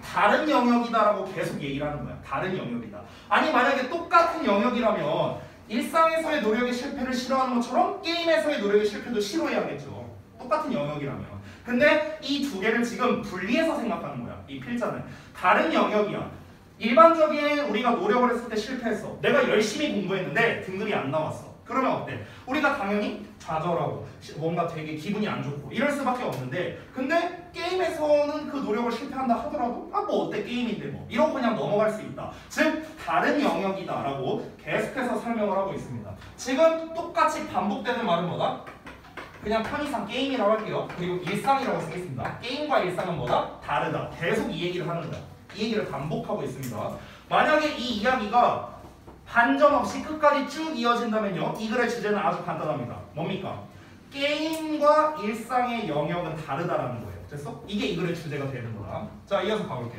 다른 영역이다라고 계속 얘기를 하는 거야. 다른 영역이다. 아니 만약에 똑같은 영역이라면 일상에서의 노력의 실패를 싫어하는 것처럼 게임에서의 노력의 실패도 싫어해야겠죠. 똑같은 영역이라면. 근데 이 두 개를 지금 분리해서 생각하는 거야. 이 필자는. 다른 영역이야. 일반적인 우리가 노력을 했을 때 실패했어. 내가 열심히 공부했는데 등급이 안 나왔어. 그러면 어때? 우리가 당연히 좌절하고 뭔가 되게 기분이 안 좋고 이럴 수밖에 없는데 근데 게임에서는 그 노력을 실패한다 하더라도 뭐 어때 게임인데 뭐 이러고 그냥 넘어갈 수 있다. 즉 다른 영역이다라고 계속해서 설명을 하고 있습니다. 지금 똑같이 반복되는 말은 뭐다? 그냥 편의상 게임이라고 할게요. 그리고 일상이라고 쓰겠습니다. 게임과 일상은 뭐다? 다르다. 계속 이 얘기를 하는 거야. 이 얘기를 반복하고 있습니다. 만약에 이 이야기가 반전 없이 끝까지 쭉 이어진다면요. 이 글의 주제는 아주 간단합니다. 뭡니까? 게임과 일상의 영역은 다르다라는 거예요. 됐어? 이게 이 글의 주제가 되는 거다. 자, 이어서 가볼게.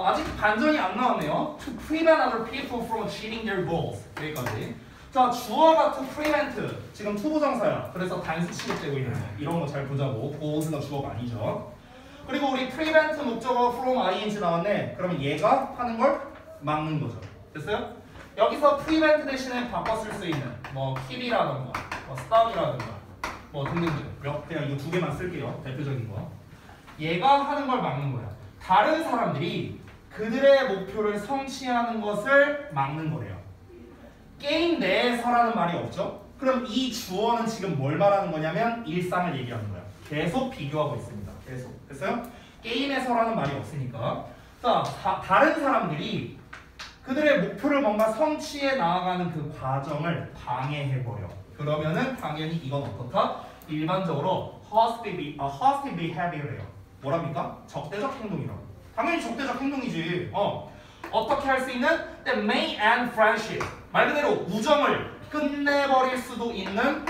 아직 반전이 안 나왔네요. To prevent other people from achieving their goals. 여기까지. 자, 주어가 to prevent. 지금 투부정사야. 그래서 단수 취급되고 있는 거. 이런 거 잘 보자고. goals가 주어가 아니죠. 그리고 우리 prevent 목적어 from ing 나왔네. 그러면 얘가 하는 걸 막는 거죠. 됐어요? 여기서 prevent 대신에 바꿔 쓸 수 있는 뭐 keep이라던가 뭐 stop이라던가 뭐 등등등. 그냥 이거 두 개만 쓸게요. 대표적인 거. 얘가 하는 걸 막는 거야. 다른 사람들이 그들의 목표를 성취하는 것을 막는 거래요. 게임 내에서라는 말이 없죠? 그럼 이 주어는 지금 뭘 말하는 거냐면 일상을 얘기하는 거야. 계속 비교하고 있습니다. 계속. 됐어요? 게임에서라는 말이 없으니까. 자, 다른 사람들이 그들의 목표를 뭔가 성취해 나아가는 그 과정을 방해해버려. 그러면은 당연히 이건 어떻다? 일반적으로 hostile behavior예요. 뭐랍니까? 적대적 행동이라고. 당연히 적대적 행동이지. 어떻게 할 수 있는 that may end friendship. 말 그대로 우정을 끝내버릴 수도 있는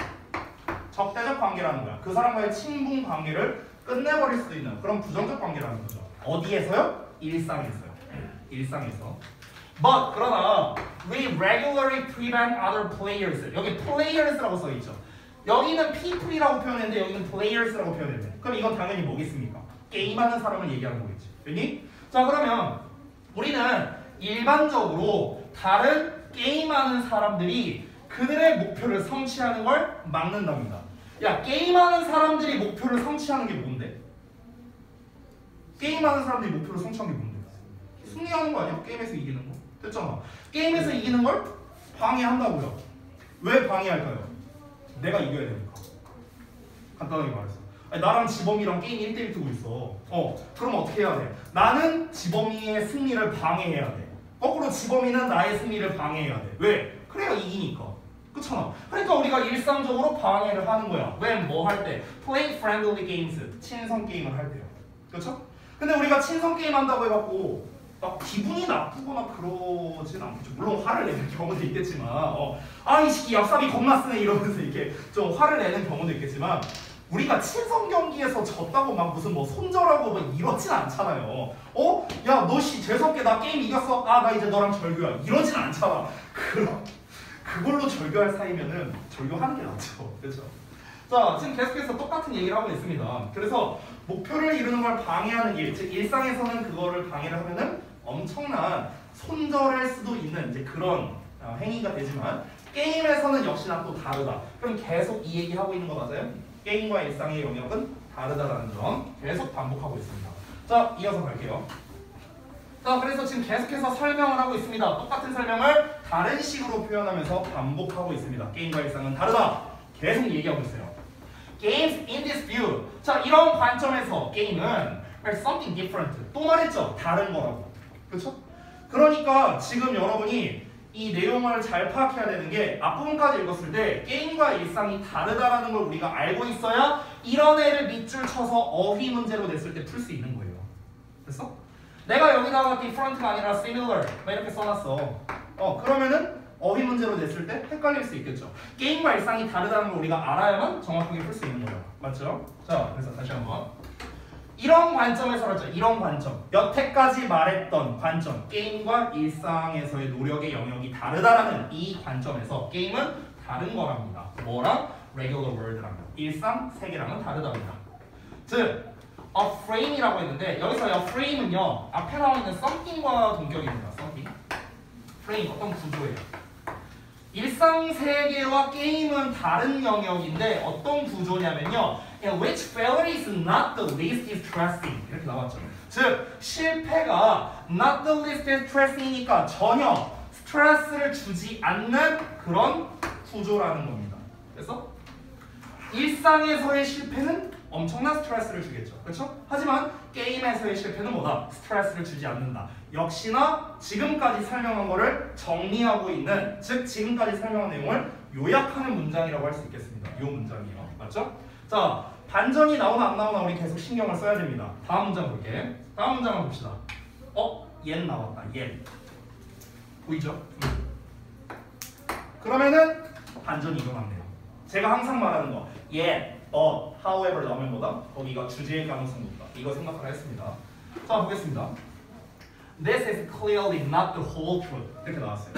적대적 관계라는 거야. 그 사람과의 친분 관계를 끝내버릴 수도 있는 그런 부정적 관계라는 거죠. 어디에서요? 일상에서요. 일상에서. But 그러나 we regularly prevent other players. 여기 players라고 써 있죠. 여기는 people이라고 표현했는데 여기는 players라고 표현했네. 그럼 이건 당연히 뭐겠습니까? 게임하는 사람을 얘기하는 거겠지. 됐니? 자 그러면 우리는 일반적으로 다른 게임하는 사람들이 그들의 목표를 성취하는 걸 막는답니다. 야 게임하는 사람들이 목표를 성취하는 게 뭔데? 게임하는 사람들이 목표를 성취하는 게 뭔데? 승리하는 거 아니야? 게임에서 이기는 거? 됐잖아. 게임에서 이기는 걸 방해한다고요. 왜 방해할까요? 내가 이겨야 되니까. 간단하게 말해서. 아니, 나랑 지범이랑 게임 1대1 두고 있어. 그럼 어떻게 해야 돼? 나는 지범이의 승리를 방해해야 돼. 거꾸로 지범이는 나의 승리를 방해해야 돼. 왜? 그래야 이기니까. 그렇잖아. 그러니까 우리가 일상적으로 방해를 하는 거야. 왜? 뭐 할 때? Play friendly games. 친선 게임을 할 때요. 그렇죠? 근데 우리가 친선 게임 한다고 해갖고 막 기분이 나쁘거나 그러진 않겠죠. 물론 화를 내는 경우도 있겠지만 이 새끼 얍삽이 겁나 쓰네 이러면서 이렇게 좀 화를 내는 경우도 있겠지만 우리가 친선 경기에서 졌다고 막 무슨 뭐 손절하고 뭐 이러진 않잖아요. 야 너 씨 재수없게 나 게임 이겼어. 나 이제 너랑 절교야. 이러진 않잖아. 그걸로 절교할 사이면은 절교하는 게 낫죠. 그렇죠? 자 지금 계속해서 똑같은 얘기를 하고 있습니다. 그래서 목표를 이루는 걸 방해하는 일, 즉 일상에서는 그거를 방해를 하면은 엄청난 손절할 수도 있는 이제 그런 행위가 되지만 게임에서는 역시나 또 다르다. 그럼 계속 이 얘기하고 있는 거 맞아요? 게임과 일상의 영역은 다르다라는 점 계속 반복하고 있습니다. 자 이어서 갈게요. 자 그래서 지금 계속해서 설명을 하고 있습니다. 똑같은 설명을 다른 식으로 표현하면서 반복하고 있습니다. 게임과 일상은 다르다. 계속 얘기하고 있어요. Games in this view. 자 이런 관점에서 게임은 are something different. 또 말했죠. 다른 거라고. 그렇죠? 그러니까 지금 여러분이 이 내용을 잘 파악해야 되는 게 앞부분까지 읽었을 때 게임과 일상이 다르다라는 걸 우리가 알고 있어야 이런 애를 밑줄 쳐서 어휘 문제로 냈을 때 풀 수 있는 거예요. 됐어? 내가 여기다가 different가 아니라 similar 이렇게 써놨어. 그러면은 어휘 문제로 냈을 때 헷갈릴 수 있겠죠. 게임과 일상이 다르다는 걸 우리가 알아야만 정확하게 풀 수 있는 거예요. 맞죠? 자, 그래서 다시 한번 이런 관점에서죠. 이런 관점. 여태까지 말했던 관점. 게임과 일상에서의 노력의 영역이 다르다라는 이 관점에서 게임은 다른 거랍니다. 뭐랑? regular world랑. 일상 세계랑은 다르답니다. 즉, a frame이라고 했는데 여기서 a frame은요. 앞에 나와 있는 something과 동격입니다. something. frame 어떤 구조예요. 일상 세계와 게임은 다른 영역인데 어떤 구조냐면요. Which failure is not the least distressing 이렇게 나왔죠. 즉 실패가 not the least distressing이니까 전혀 스트레스를 주지 않는 그런 구조라는 겁니다. 그래서 일상에서의 실패는 엄청난 스트레스를 주겠죠. 그렇죠? 하지만 게임에서의 실패는 뭐다? 스트레스를 주지 않는다. 역시나 지금까지 설명한 거를 정리하고 있는, 즉 지금까지 설명한 내용을 요약하는 문장이라고 할 수 있겠습니다. 이 문장이요. 맞죠? 자, 반전이 나오나 안 나오나 우리 계속 신경을 써야 됩니다. 다음 문장 볼게. 다음 문장을 봅시다. 옛 나왔다. 옛. 보이죠? 그러면은 반전이 일어났네요. 제가 항상 말하는 거 yet, but, however 나오면 뭐다? 거기가 주제의 가능성이 높다. 이거 생각을 했습니다. 자, 보겠습니다. This is clearly not the whole truth. 이렇게 나왔어요.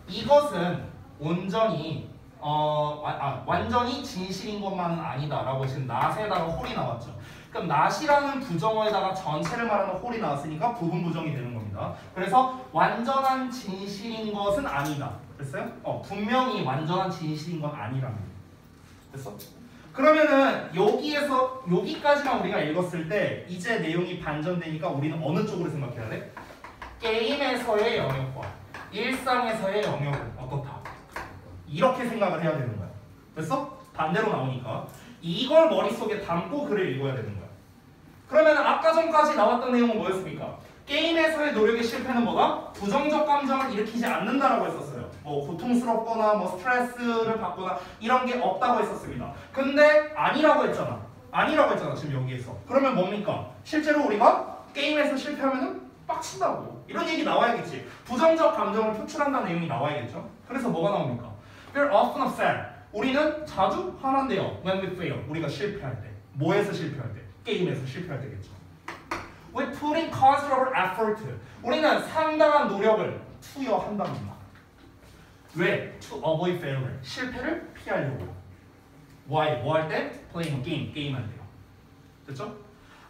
이것은 온전히 완전히 진실인 것만은 아니다라고 지금 not에다가 whole이 나왔죠. 그럼 not이라는 부정어에다가 전체를 말하는 whole이 나왔으니까 부분 부정이 되는 겁니다. 그래서 완전한 진실인 것은 아니다. 됐어요? 분명히 완전한 진실인 건 아니랍니다. 됐어? 그러면은 여기에서 여기까지만 우리가 읽었을 때 이제 내용이 반전되니까 우리는 어느 쪽으로 생각해야 돼? 게임에서의 영역과 일상에서의 영역은 어떻다? 이렇게 생각을 해야 되는 거야. 됐어? 반대로 나오니까 이걸 머릿속에 담고 글을 읽어야 되는 거야. 그러면 아까 전까지 나왔던 내용은 뭐였습니까? 게임에서의 노력의 실패는 뭐다? 부정적 감정을 일으키지 않는다라고 했었어요. 고통스럽거나 스트레스를 받거나 이런 게 없다고 했었습니다. 근데 아니라고 했잖아. 지금 여기에서. 그러면 뭡니까? 실제로 우리가 게임에서 실패하면은 빡친다고. 이런 얘기 나와야겠지. 부정적 감정을 표출한다는 내용이 나와야겠죠. 그래서 뭐가 나옵니까? We're often upset. 우리는 자주 화난대요. When we fail. 우리가 실패할 때. 뭐에서 실패할 때? 게임에서 실패할 때겠죠. We put in considerable effort. 우리는 상당한 노력을 투여한답니다. 왜? To avoid failure. 실패를 피하려고. Why? 뭐 할 때? Playing a game. 게임할 때요. 됐죠?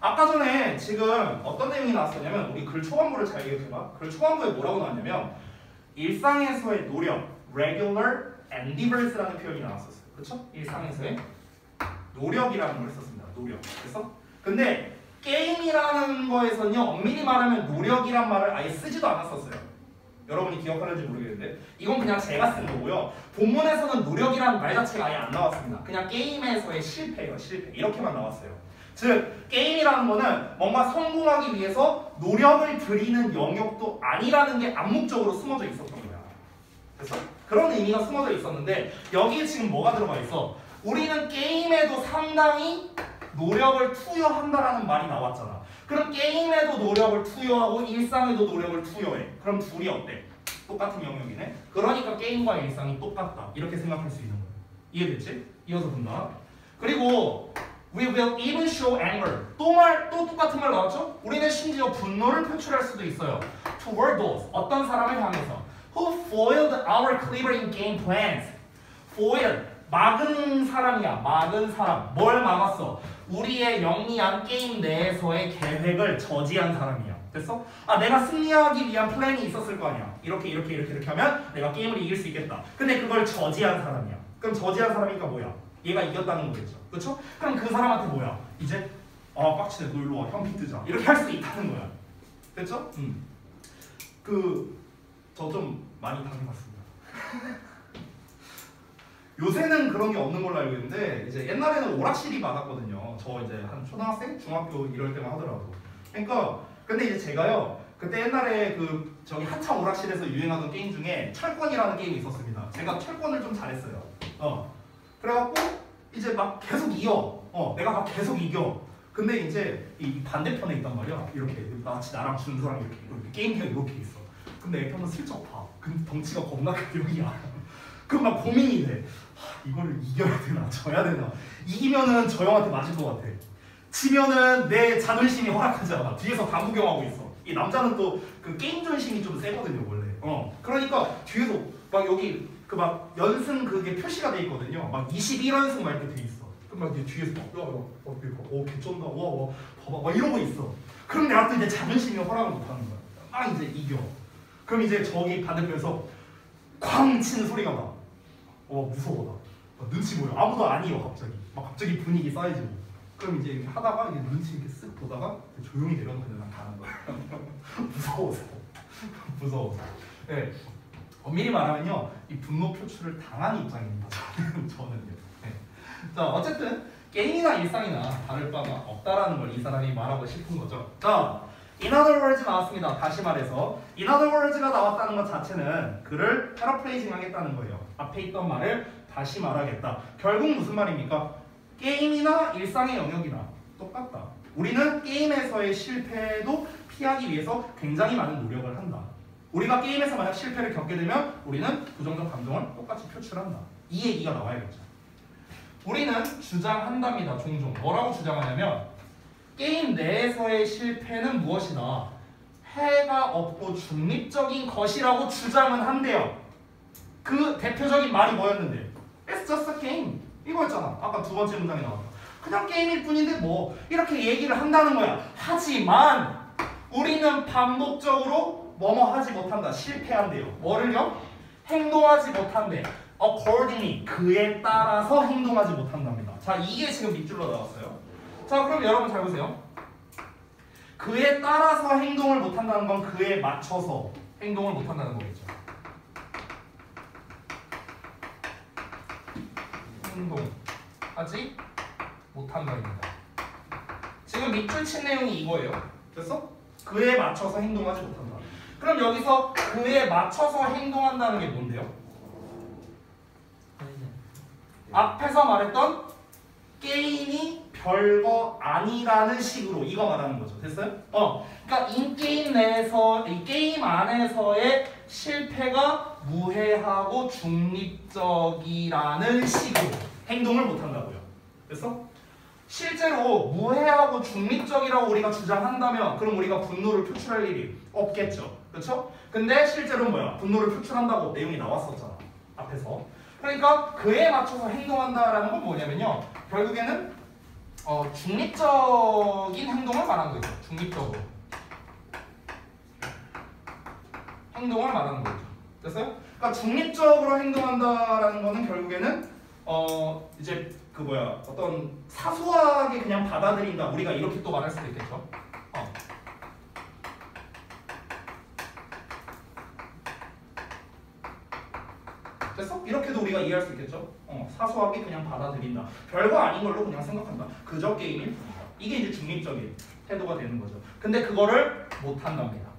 아까 전에 지금 어떤 내용이 나왔었냐면 우리 글 초반부를 잘 기억해봐. 글 초반부에 뭐라고 나왔냐면 일상에서의 노력, regular endeavors라는 표현이 나왔었어요. 그렇죠? 일상에서의 노력이라는 걸 썼습니다. 노력. 그래서 근데 게임이라는 거에서는요 엄밀히 말하면 노력이란 말을 아예 쓰지도 않았었어요. 여러분이 기억하는지 모르겠는데 이건 그냥 제가 쓴 거고요. 본문에서는 노력이라는 말 자체가 아예 안 나왔습니다. 그냥 게임에서의 실패예요. 실패. 이렇게만 나왔어요. 즉 게임이라는 거는 뭔가 성공하기 위해서 노력을 들이는 영역도 아니라는 게 암묵적으로 숨어져 있었던 거야. 그래서 그런 의미가 숨어져 있었는데 여기에 지금 뭐가 들어가 있어? 우리는 게임에도 상당히 노력을 투여한다라는 말이 나왔잖아. 그럼 게임에도 노력을 투여하고 일상에도 노력을 투여해. 그럼 둘이 어때? 똑같은 영역이네. 그러니까 게임과 일상이 똑같다. 이렇게 생각할 수 있는 거야. 이해됐지? 이어서 본다. 그리고 We will even show anger. 또 똑같은 말 나왔죠? 우리는 심지어 분노를 표출할 수도 있어요. Toward those. 어떤 사람을 향해서. Who foiled our clever game plans. Foil. 막은 사람이야. 막은 사람. 뭘 막았어? 우리의 영리한 게임 내에서의 계획을 저지한 사람이야. 됐어? 아 내가 승리하기 위한 플랜이 있었을 거 아니야. 이렇게 하면 내가 게임을 이길 수 있겠다. 근데 그걸 저지한 사람이야. 그럼 저지한 사람이니까 뭐야? 얘가 이겼다는 거겠죠. 그렇죠? 그럼 그 사람한테 뭐야? 이제 빡치네. 너 일로 와. 형 피 뜨자. 이렇게 할 수 있다는 거야. 됐죠? 저 좀 많이 당해봤습니다. 요새는 그런 게 없는 걸로 알고 있는데 이제 옛날에는 오락실이 많았거든요. 저 이제 한 초등학생, 중학교 이럴 때만 하더라도. 그러니까 근데 이제 제가요 그때 옛날에 저기 한참 오락실에서 유행하던 게임 중에 철권이라는 게임이 있었습니다. 제가 철권을 좀 잘했어요. 그래갖고 이제 막 계속 이겨. 내가 막 계속 이겨. 근데 이제 이 반대편에 있단 말이야. 이렇게 마치 나랑 준수랑 이렇게 게임기가 이렇게 있어. 그럼 내 편은 슬쩍 봐. 근데 덩치가 겁나 큰 형이야. 그럼 막 고민이 돼. 이거를 이겨야 되나 져야 되나. 이기면은 저 형한테 맞을 것 같아. 지면은 내 자존심이 허락하지 않아. 뒤에서 다 구경하고 있어. 이 남자는 또 그 게임 전심이 좀 세거든요 원래. 그러니까 뒤에서 막 여기 막 연승 그게 표시가 돼 있거든요. 막 21연승 막 이렇게 돼 있어. 그럼 막 뒤에서 개쩐다. 와 봐봐 막 이러고 있어. 그럼 내가 또 이제 자존심이 허락을 못 하는 거야. 막 이제 이겨. 그럼 이제 저기 반대편에서 쾅 치는 소리가 나. 무서워 나. 눈치 보여. 아무도 아니요 갑자기. 막 갑자기 분위기 쌓이지고. 그럼 이제 이렇게 하다가 이제 눈치 이렇게 쓱 보다가 조용히 내려놓고 그냥 가는 거야. 무서워서. 네. 엄밀히 말하면요, 이 분노 표출을 당한 입장입니다. 저는요. 네. 자, 어쨌든 게임이나 일상이나 다를 바가 없다라는 걸 이 사람이 말하고 싶은 거죠. 자, in other words 나왔습니다. 다시 말해서 in other words가 나왔다는 것 자체는 그를 패러프레이징 하겠다는 거예요. 앞에 있던 말을 다시 말하겠다. 결국 무슨 말입니까? 게임이나 일상의 영역이나 똑같다. 우리는 게임에서의 실패도 피하기 위해서 굉장히 많은 노력을 한다. 우리가 게임에서 만약 실패를 겪게 되면 우리는 부정적 감정을 똑같이 표출한다. 이 얘기가 나와야겠죠. 우리는 주장한답니다. 종종. 뭐라고 주장하냐면 게임 내에서의 실패는 무엇이다. 해가 없고 중립적인 것이라고 주장은 한대요. 그 대표적인 말이 뭐였는데? It's just a game. 이거였잖아. 아까 두 번째 문장에 나왔다. 그냥 게임일 뿐인데 뭐 이렇게 얘기를 한다는 거야. 하지만 우리는 반복적으로 뭐뭐 하지 못한다. 실패한대요. 뭐를요? 행동하지 못한대. Accordingly. 그에 따라서 행동하지 못한답니다. 자, 이게 지금 밑줄로 나왔어요. 자, 그럼 여러분 잘 보세요. 그에 따라서 행동을 못한다는 건 그에 맞춰서 행동을 못한다는 거겠죠. 행동하지 못한다입니다. 지금 밑줄 친 내용이 이거예요. 됐어? 그에 맞춰서 행동하지 못한다. 그럼 여기서 그에 맞춰서 행동한다는 게 뭔데요? 앞에서 말했던 게임이 별거 아니라는 식으로 이거 말하는 거죠. 됐어요? 그러니까 인게임 내에서 이 게임 안에서의 실패가 무해하고 중립적이라는 식으로 행동을 못 한다고요. 됐어? 실제로 무해하고 중립적이라고 우리가 주장한다면 그럼 우리가 분노를 표출할 일이 없겠죠. 그렇죠? 근데 실제로 뭐야? 분노를 표출한다고 내용이 나왔었잖아. 앞에서. 그러니까 그에 맞춰서 행동한다라는 건 뭐냐면요. 결국에는 중립적인 행동을 말하는 거죠. 중립적으로. 행동을 말하는 거죠. 됐어요? 그러니까 중립적으로 행동한다라는 거는 결국에는 이제 그 뭐야 어떤 사소하게 그냥 받아들인다. 우리가 이렇게 또 말할 수도 있겠죠. 됐어? 이렇게도 우리가 이해할 수 있겠죠. 사소하게 그냥 받아들인다. 별거 아닌 걸로 그냥 생각한다. 그저 게임일 뿐이다. 이게 이제 중립적인 태도가 되는 거죠. 근데 그거를 못 한답니다.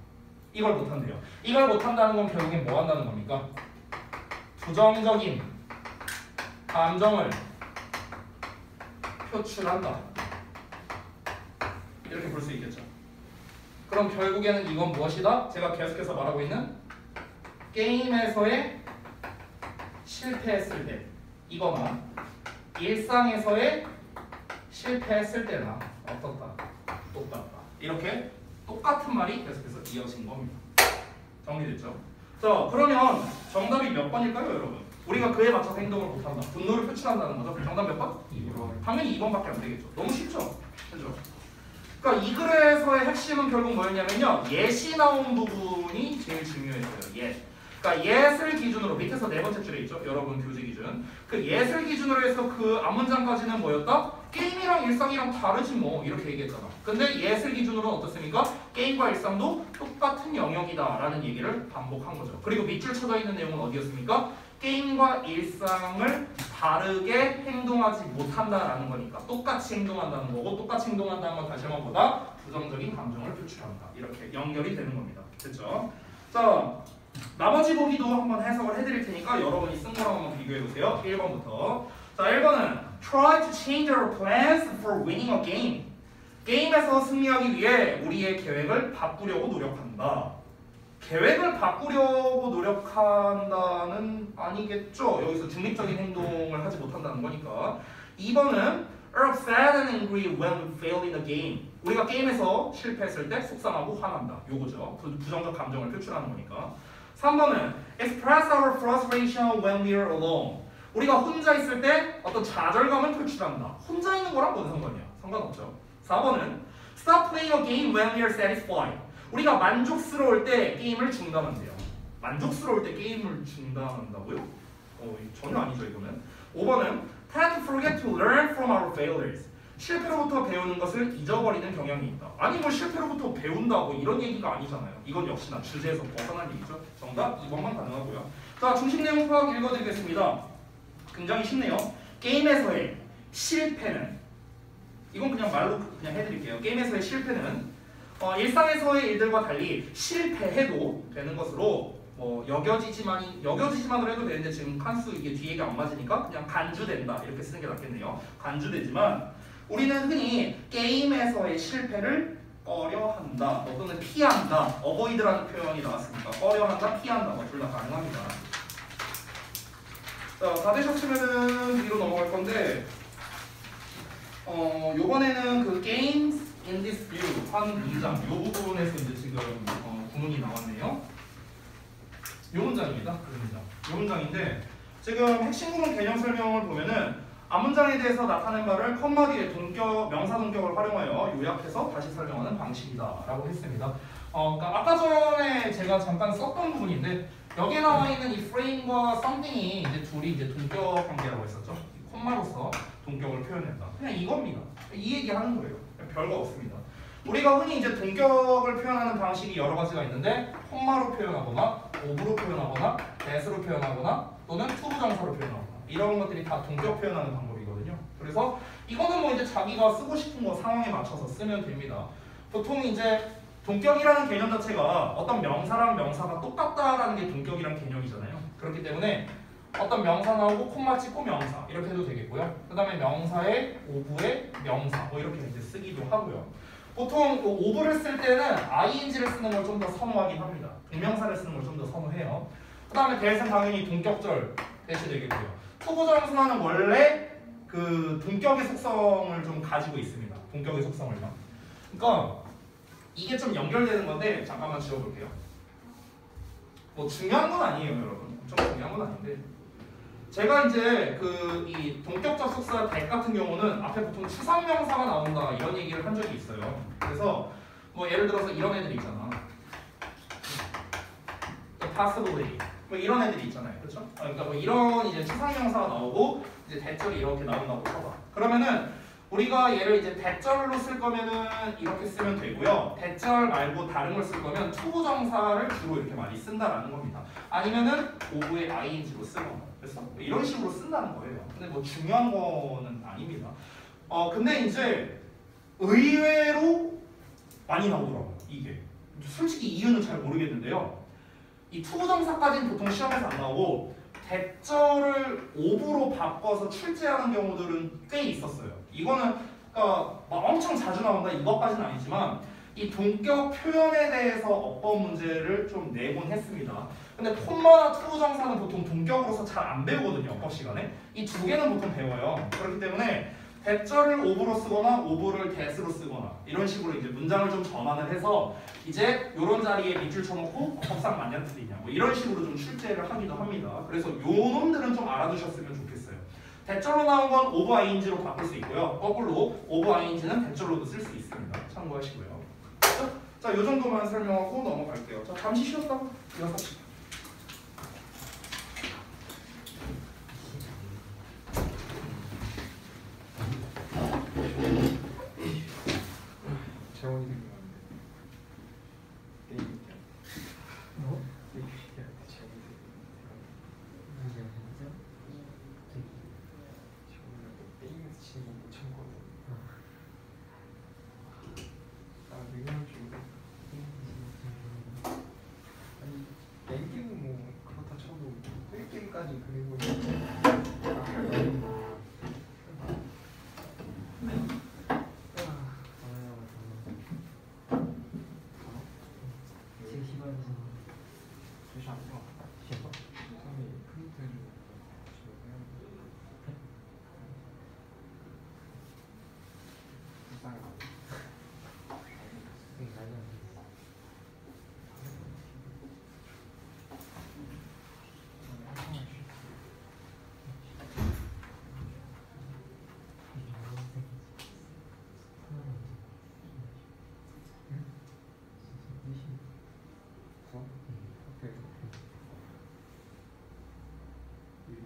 이걸 못 한대요. 이걸 못 한다는 건 결국엔 뭐 한다는 겁니까? 부정적인 감정을 표출한다. 이렇게 볼 수 있겠죠. 그럼 결국에는 이건 무엇이다? 제가 계속해서 말하고 있는 게임에서의 실패했을 때 이거나 일상에서의 실패했을 때나 어떻다? 똑같다. 이렇게 똑같은 말이 계속해서 이어진 겁니다. 정리됐죠? 자, 그러면 정답이 몇 번일까요, 여러분? 우리가 그에 맞춰서 행동을 못한다. 분노를 표출한다는 거죠. 정답 몇 번? 2번. 당연히 2번밖에 안 되겠죠. 너무 쉽죠? 그죠? 그러니까 이 글에서의 핵심은 결국 뭐였냐면요. 예시 나온 부분이 제일 중요했어요. 예. 그러니까 예술 기준으로 밑에서 네 번째 줄에 있죠. 여러분 교재 기준. 그 예술 기준으로 해서 그 앞문장까지는 뭐였다? 게임이랑 일상이랑 다르지 뭐 이렇게 얘기했잖아. 근데 예술 기준으로는 어떻습니까? 게임과 일상도 똑같은 영역이다라는 얘기를 반복한 거죠. 그리고 밑줄 쳐져 있는 내용은 어디였습니까? 게임과 일상을 다르게 행동하지 못한다라는 거니까 똑같이 행동한다는 거고 똑같이 행동한다는 건 다시 한번 보다 부정적인 감정을 표출한다. 이렇게 연결이 되는 겁니다. 됐죠? 자, 나머지 보기도 한번 해석을 해드릴 테니까 여러분이 쓴 거랑 한번 비교해보세요. 1번부터. 자, 1번은 Try to change our plans for winning a game. 게임에서 승리하기 위해 우리의 계획을 바꾸려고 노력한다. 계획을 바꾸려고 노력한다는 아니겠죠. 여기서 중립적인 행동을 하지 못한다는 거니까. 2번은 are upset and angry when we fail in the game. 우리가 게임에서 실패했을 때 속상하고 화난다. 요거죠. 부정적 감정을 표출하는 거니까. 3번은 express our frustration when we are alone. 우리가 혼자 있을 때 어떤 좌절감을 표출한다. 혼자 있는 거랑 뭔 상관이야? 상관없죠. 4번은 stop playing a game when we are satisfied. 우리가 만족스러울 때 게임을 중단한대요. 만족스러울 때 게임을 중단한다고요? 전혀 아니죠 이거는. 5번은 tend to forget to learn from our failures. 실패로부터 배우는 것을 잊어버리는 경향이 있다. 아니 뭐 실패로부터 배운다고 이런 얘기가 아니잖아요. 이건 역시나 주제에서 벗어난 얘기죠. 정답 2번만 가능하고요. 자, 중심 내용 파악 읽어드리겠습니다. 굉장히 쉽네요. 게임에서의 실패는 이건 그냥 말로 그냥 해드릴게요. 게임에서의 실패는 일상에서의 일들과 달리 실패해도 되는 것으로 여겨지지만으로 해도 되는데 지금 칸수 이게 뒤에 안 맞으니까 그냥 간주된다 이렇게 쓰는 게 낫겠네요. 간주되지만 우리는 흔히 게임에서의 실패를 꺼려한다, 또는 피한다, 어보이드라는 표현이 나왔으니까 꺼려한다, 피한다, 둘 다 가능합니다. 자, 다 되셨으면은 뒤로 넘어갈 건데, 요번에는 그 games in this view 한 문장, 요 부분에서 이제 지금 구문이 나왔네요. 요 문장입니다. 그 문장. 요 문장인데 지금 핵심 구문 개념 설명을 보면은 앞문장에 대해서 나타낸 말을 컴마 뒤에 명사 동격을 활용하여 요약해서 다시 설명하는 방식이다라고 했습니다. 그러니까 아까 전에 제가 잠깐 썼던 부분인데 여기에 나와 있는 이 frame과 something이 이제 둘이 이제 동격 관계라고 했었죠. 콤마로서 동격을 표현했다. 그냥 이겁니다. 이 얘기 하는 거예요. 별거 없습니다. 우리가 흔히 이제 동격을 표현하는 방식이 여러 가지가 있는데 콤마로 표현하거나 of로 표현하거나 that으로 표현하거나 또는 to 부정사로 표현하거나 이런 것들이 다 동격 표현하는 방법이거든요. 그래서 이거는 뭐 이제 자기가 쓰고 싶은 거 상황에 맞춰서 쓰면 됩니다. 보통 이제 동격이라는 개념 자체가 어떤 명사랑 명사가 똑같다라는 게 동격이란 개념이잖아요. 그렇기 때문에 어떤 명사 나오고 콤마 찍고 명사 이렇게 해도 되겠고요. 그 다음에 명사에 오브에 명사 뭐 이렇게 이제 쓰기도 하고요. 보통 오브를 쓸 때는 ing를 쓰는 걸 좀 더 선호하긴 합니다. 동명사를 쓰는 걸 좀 더 선호해요. 그 다음에 대신 당연히 동격절 대시 되겠고요. 투부정순화는 원래 그 동격의 속성을 좀 가지고 있습니다. 동격의 속성을요. 그러니까 이게 좀 연결되는 건데 잠깐만 지워볼게요. 뭐 중요한 건 아니에요, 여러분. 엄청 중요한 건 아닌데 제가 이제 그 이 동격적 속사 that 같은 경우는 앞에 보통 추상명사가 나온다 이런 얘기를 한 적이 있어요. 그래서 뭐 예를 들어서 이런 애들 있잖아. possibly 뭐 이런 애들이 있잖아요, 그렇죠? 그러니까 뭐 이런 이제 추상명사가 나오고 이제 대절이 이렇게 나온다고 쳐봐. 그러면은 우리가 얘를 이제 대절로 쓸 거면은 이렇게 쓰면 되고요. 대절 말고 다른 걸 쓸 거면 투부정사를 주로 이렇게 많이 쓴다라는 겁니다. 아니면은 오브의 ing로 쓰거나 그래서 뭐 이런 식으로 쓴다는 거예요. 근데 뭐 중요한 거는 아닙니다. 근데 이제 의외로 많이 나오더라고요. 이게 솔직히 이유는 잘 모르겠는데요. 이 투부정사까지는 보통 시험에서 안 나오고 대절을 오브로 바꿔서 출제하는 경우들은 꽤 있었어요. 이거는 그러니까 막 엄청 자주 나온다 이것까지는 아니지만 이 동격 표현에 대해서 어법 문제를 좀 내곤 했습니다. 근데 콤마나 투부정사는 보통 동격으로서 잘 안 배우거든요. 어법 시간에. 이 두 개는 보통 배워요. 그렇기 때문에 대절을 오브로 쓰거나 오브를 대스로 쓰거나 이런 식으로 이제 문장을 좀 전환을 해서 이제 이런 자리에 밑줄 쳐놓고 어법상 맞냐는 틀리냐 뭐 이런 식으로 좀 출제를 하기도 합니다. 그래서 요 놈들은 좀 알아두셨으면 좋겠어요. 대절로 나온 건 오브 ing로 바꿀 수 있고요. 거꾸로 오브 ing는 대절로도 쓸 수 있습니다. 참고하시고요. 자, 요 정도만 설명하고 넘어갈게요. 자, 잠시 쉬었다가 이어서 재원이 되게 많은데 게임 뭐? 게임 시켜야 돼. 재원이 되게 재원이 게임에서 치는 거못 참거든. 나 능력 중인데 아니 게임은 뭐 그렇다 쳐도 게임까지 그리고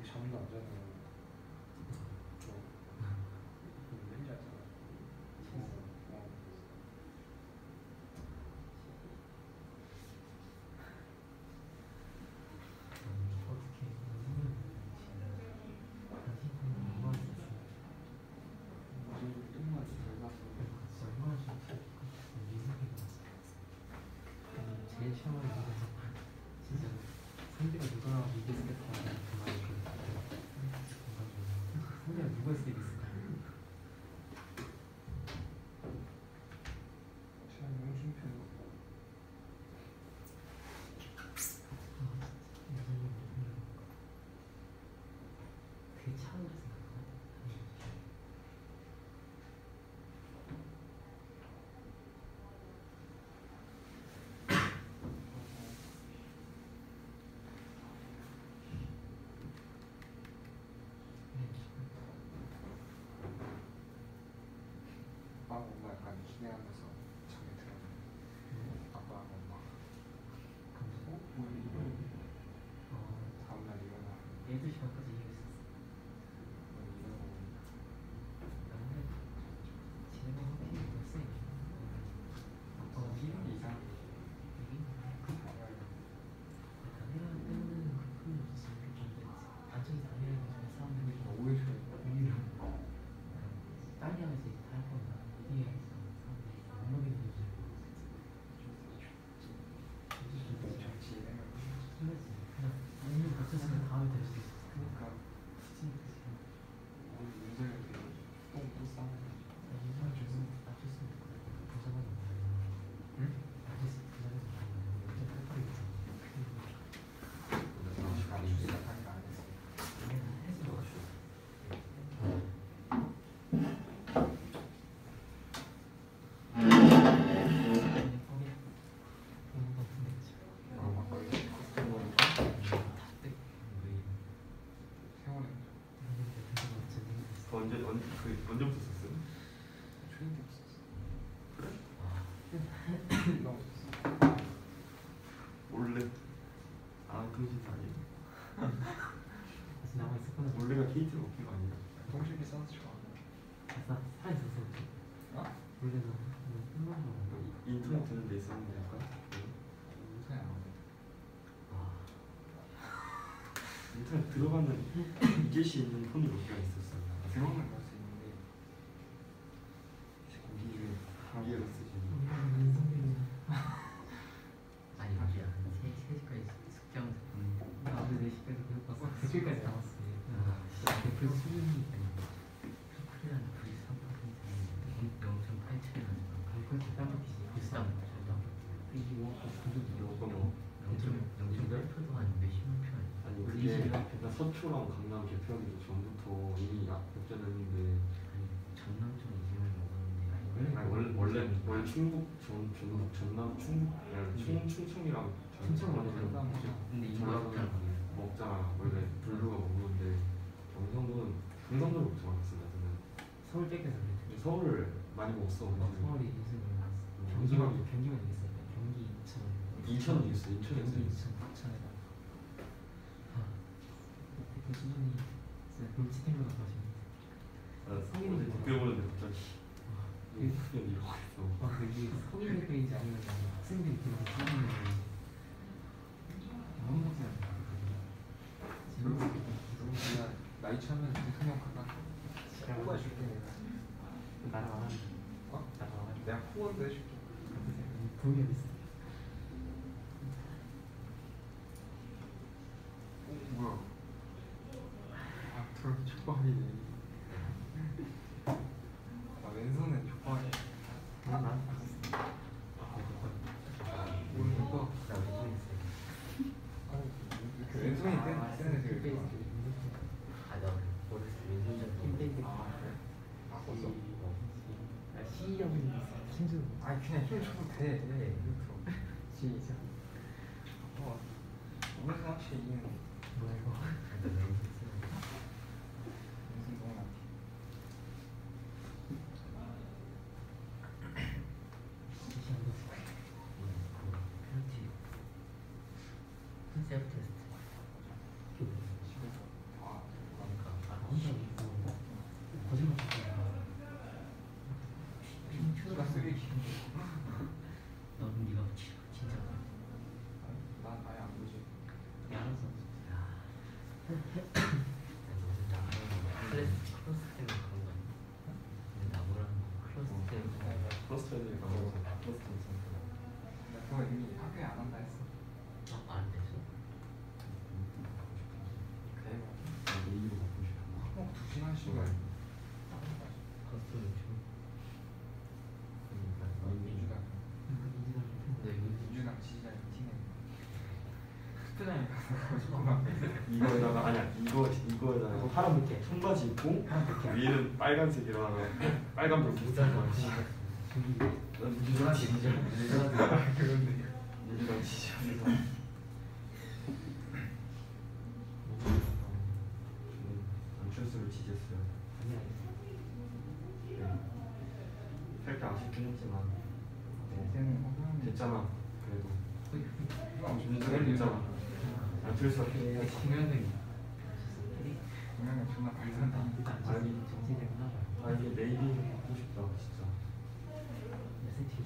잠도 안 자는 맨날 자잖아. 제일 처음에 진짜 상대가 누가 이겼겠다 그 말이 상대가 누가 이겼을까? 시간 너무 심표. 그게 차으로 생각하나? 아빠 엄마 약간 기대하면서 잠에 들었는데 아빠 엄마 뭐야 이거 다음날 일어나 12시간까지 일했었어. 일어나고 근데 집에가 확실히 벌써 아빠가 이상 담배라는 때문에는 그런 건 없었어. 근데 단순히 담배라는 게 사람들이 오해 줘. 딸이랑 이제 다 할 거면 이게 사람들이 못 먹이는 거지. 정치 이래요. 언제부터 썼어요? 초딩 때 없었어. 그래? 나 없었어. 원래 그러신 아니에요? 다시 남아 있었구나. 원래가 KT로 바뀐 거 아니에요? 동식이 싸서 좋아. 살아 있었어. 어? 원래는 끝난 거. 인터넷 되는 데 있었는데 약간 인터넷 안 돼. 인터넷 들어가는 이길 수 있는 폰이 몇 개가 있었어요. 들어오는 걸 수 있는데 거기 중에 기회가 쓰지. 아니 맞아. 3시까지 숙제하면서 나도 4시까지 그냥 봤어. 댓글까지 나왔어. 댓글 수준이 크리한 93%인데 0.87이라니까. 그렇게 땀바뀌지. 비슷한 거. 이게 뭐 이거 0.8%도 한 몇십만 표 아니야? 아니 그게 나 서초랑 강남 개표하기 전부터 이미 역전했는데 전남 좀 이름을 먹었는데 원래 충북 전남 충청이랑 충청은 근데 이거 전라도는 먹잖아. 원래 블루가 먹는데 경상도는 먹지 않았어. 나는 서울 뺏겨서 그랬지. 서울을 많이 먹었어. 서울이 이승을 경기만 이겼어. 경기 인천은 이겼어. 경기 인천에서 인천 부천에다. 그 수준이 진짜 골치탱으로 가시네. 어제 댓글 보는데 갑자기 그냥 이러고 있어. 이게 서울 댓글인지 아니면 학생들이 그런 거 쓰는 건지 너무 먹지 않아. 그리고 내가 나이 차면 대통령 가가 뽑아줄게 내가. 나랑 안 하는 어? 나랑 안 하는 내가 후원도 해줄게. 돈이 어딨어. 뭐야? 그럼 족밥이네. 왼손은 족밥이야. 나랑 모르는 거. 나 왼손에 있어. 왼손이 떼는 애들 있구나. 나 어렸을 때 왼손잡이 힘 바꿨어? C하고 있는 힘좀 아니 그냥 힘 줘도 돼. 이렇게. 시작. 오른손 확실히 이기는 거. 뭐야 이거? 왼손 너무 약해. 셀프 테스트. 집에서 다 그러니까 혼자 있고 거짓말 치지 마. 핑크가 쓰레기. 넌 네가 진짜 난 아예 안 보지. 알아서. 클래스 크로스 때문에 그런 거 아니야? 근데 나보라는 크로스 때문에 플러스 애들이 가서 플러스 있었어. 나 그거 이미 학교에 안 한다 했어. 안 됐어? 그래. 내일로 먹고 싶어. 학목 2시간씩. 커스텀 좀. 민주당. 근데 여기 민주당 지지자 티네. 스트장에 가서 거짓말. 이거에다가 아니야 이거에다가 파란 밑에 청바지 입고 위에는 빨간색이랑 빨간 벽 비슷한 거 같이. 난 민주당 지지자. 그런데. 민주당 지지자에서 안철수를 지지했어요. 네. 살짝 아쉽긴 했지만 네. 됐잖아. 그래도 민주당 됐잖아. 안철수가 김현웅이 분명히 존나 발산다. 아니 정치적인 하다. 이게 내일이 하고 싶다 진짜.